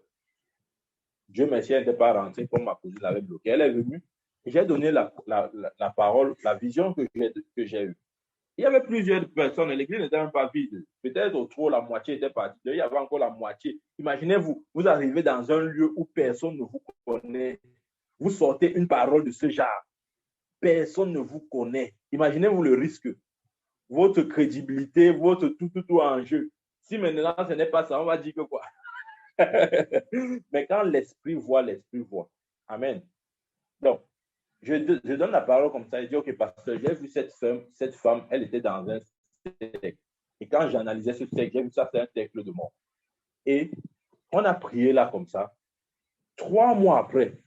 Dieu merci, elle n'était pas rentrée comme ma cousine l'avait bloqué. Elle est venue et j'ai donné la parole, la vision que j'ai eue. Il y avait plusieurs personnes, l'église n'était même pas vide. Peut-être autour, la moitié était partie. Il y avait encore la moitié. Imaginez-vous, vous arrivez dans un lieu où personne ne vous connaît. Vous sortez une parole de ce genre. Personne ne vous connaît. Imaginez-vous le risque. Votre crédibilité, votre tout en jeu. Si maintenant ce n'est pas ça, on va dire que quoi? Mais quand l'esprit voit, l'esprit voit. Amen. Donc, je donne la parole comme ça. Je dis, OK, parce que j'ai vu cette femme, elle était dans un cercle. Et quand j'analysais ce cercle, j'ai vu ça, c'est un cercle de mort. Et on a prié là comme ça. 3 mois après,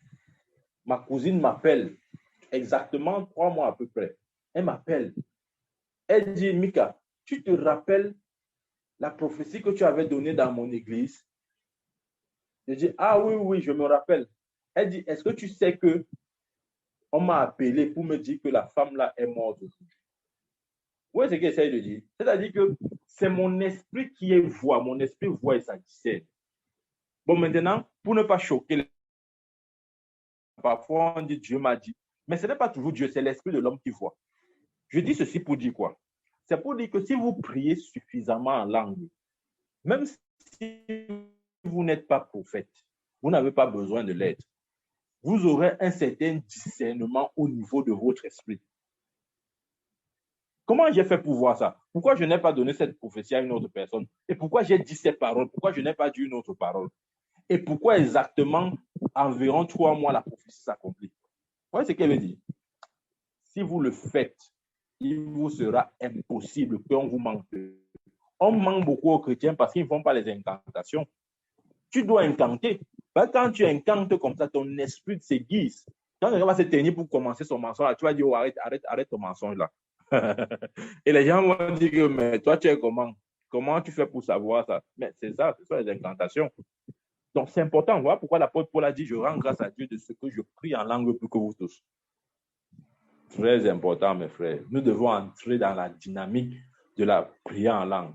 ma cousine m'appelle, exactement 3 mois à peu près. Elle m'appelle. Elle dit, Mika, tu te rappelles la prophétie que tu avais donnée dans mon église? Je dis, ah oui, oui, je me rappelle. Elle dit, est-ce que tu sais que on m'a appelé pour me dire que la femme là est morte aujourd'hui? Oui, c'est ce qu'elle essaye de dire. C'est-à-dire que c'est mon esprit qui est voix, mon esprit voit et ça discerne. Bon, maintenant, pour ne pas choquer, parfois on dit Dieu m'a dit, mais ce n'est pas toujours Dieu, c'est l'esprit de l'homme qui voit. Je dis ceci pour dire quoi? C'est pour dire que si vous priez suffisamment en langue, même si vous n'êtes pas prophète, vous n'avez pas besoin de l'aide, vous aurez un certain discernement au niveau de votre esprit. Comment j'ai fait pour voir ça? Pourquoi je n'ai pas donné cette prophétie à une autre personne? Et pourquoi j'ai dit cette parole? Pourquoi je n'ai pas dit une autre parole? Et pourquoi exactement, environ 3 mois, la prophétie s'accomplit? Vous voyez ce qu'elle veut dire? Si vous le faites, il vous sera impossible qu'on vous manque. On manque beaucoup aux chrétiens parce qu'ils ne font pas les incantations. Tu dois incanter. Quand tu incantes comme ça, ton esprit s'aiguise. Quand quelqu'un va se tenir pour commencer son mensonge, tu vas dire, oh, arrête ton mensonge là. Et les gens vont dire, mais toi, tu es comment? Comment tu fais pour savoir ça? Mais c'est ça, ce sont les incantations. Donc, c'est important. Voilà pourquoi l'apôtre Paul a dit, je rends grâce à Dieu de ce que je prie en langue plus que vous tous. Très important, mes frères. Nous devons entrer dans la dynamique de la prière en langue.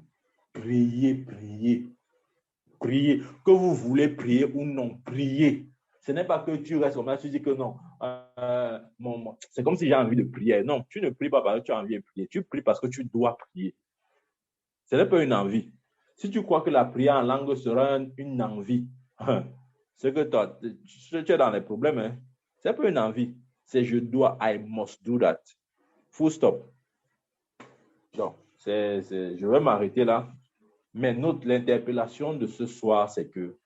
Priez, priez, priez. Que vous voulez prier ou non, priez. Ce n'est pas que tu restes comme ça, tu dis que non. C'est comme si j'ai envie de prier. Non, tu ne pries pas parce que tu as envie de prier. Tu pries parce que tu dois prier. Ce n'est pas une envie. Si tu crois que la prière en langue sera une envie, c'est que tu es dans les problèmes. Hein? Ce n'est pas une envie. C'est je dois, I must do that. Full stop. Donc, je vais m'arrêter là. Mais l'interpellation de ce soir, c'est que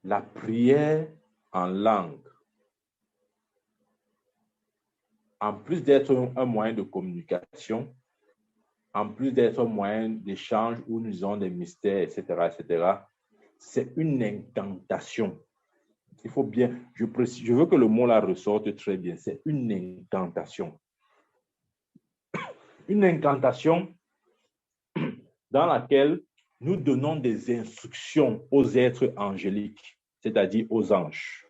la prière en langue, en plus d'être un moyen de communication, en plus d'être un moyen d'échange où nous avons des mystères, etc., c'est une incantation. Il faut bien, je veux que le mot là ressorte très bien, c'est une incantation. Une incantation dans laquelle nous donnons des instructions aux êtres angéliques, c'est-à-dire aux anges,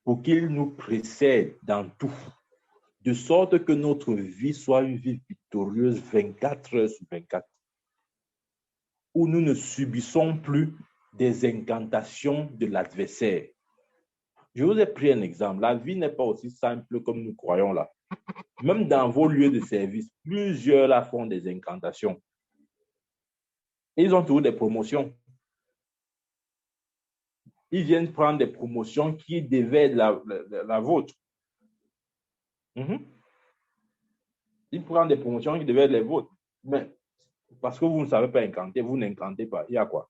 pour qu'ils nous précèdent dans tout, de sorte que notre vie soit une vie victorieuse 24 heures sur 24, où nous ne subissons plus des incantations de l'adversaire. Je vous ai pris un exemple. La vie n'est pas aussi simple comme nous croyons là. Même dans vos lieux de service, plusieurs là font des incantations. Ils ont toujours des promotions. Ils viennent prendre des promotions qui devaient être la vôtre. Ils prennent des promotions qui devaient être les vôtres. Mais parce que vous ne savez pas incanter, vous n'incantez pas. Il y a quoi?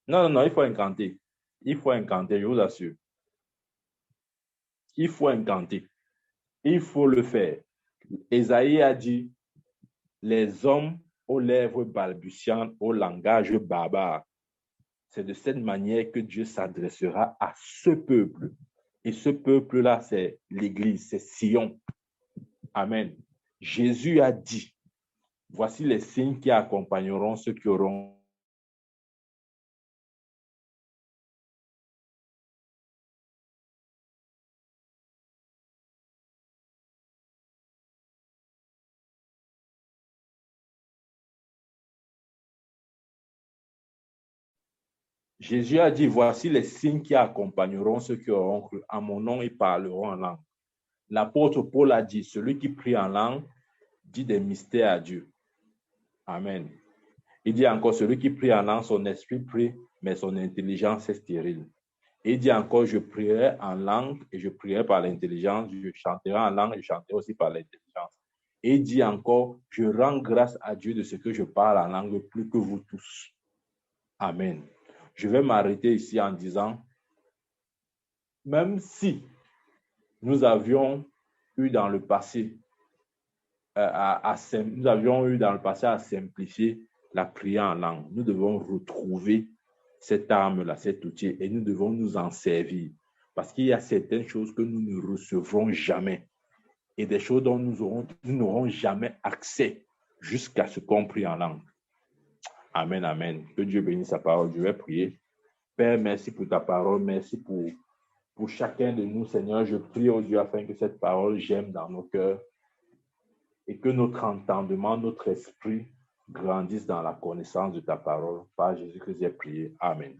Non, il faut incanter. Il faut incanter, je vous assure. Il faut incanter. Il faut le faire. Ésaïe a dit, les hommes aux lèvres balbutiantes, au langage barbare. C'est de cette manière que Dieu s'adressera à ce peuple. Et ce peuple-là, c'est l'Église, c'est Sion. Amen. Jésus a dit, voici les signes qui accompagneront ceux qui auront Jésus a dit, voici les signes qui accompagneront ceux qui auront cru. En mon nom, ils parleront en langue. L'apôtre Paul a dit, celui qui prie en langue dit des mystères à Dieu. Amen. Il dit encore, celui qui prie en langue, son esprit prie, mais son intelligence est stérile. Il dit encore, je prierai en langue et je prierai par l'intelligence, je chanterai en langue et je chanterai aussi par l'intelligence. Et il dit encore, je rends grâce à Dieu de ce que je parle en langue plus que vous tous. Amen. Je vais m'arrêter ici en disant, même si nous avions eu dans le passé à simplifier la prière en langue, nous devons retrouver cette arme-là, cet outil, et nous devons nous en servir. Parce qu'il y a certaines choses que nous ne recevrons jamais et des choses dont nous n'aurons jamais accès jusqu'à ce qu'on prie en langue. Amen, amen. Que Dieu bénisse sa parole. Je vais prier. Père, merci pour ta parole. Merci pour chacun de nous, Seigneur. Je prie au Dieu afin que cette parole germe dans nos cœurs et que notre entendement, notre esprit grandisse dans la connaissance de ta parole. Par Jésus-Christ, j'ai prié. Amen.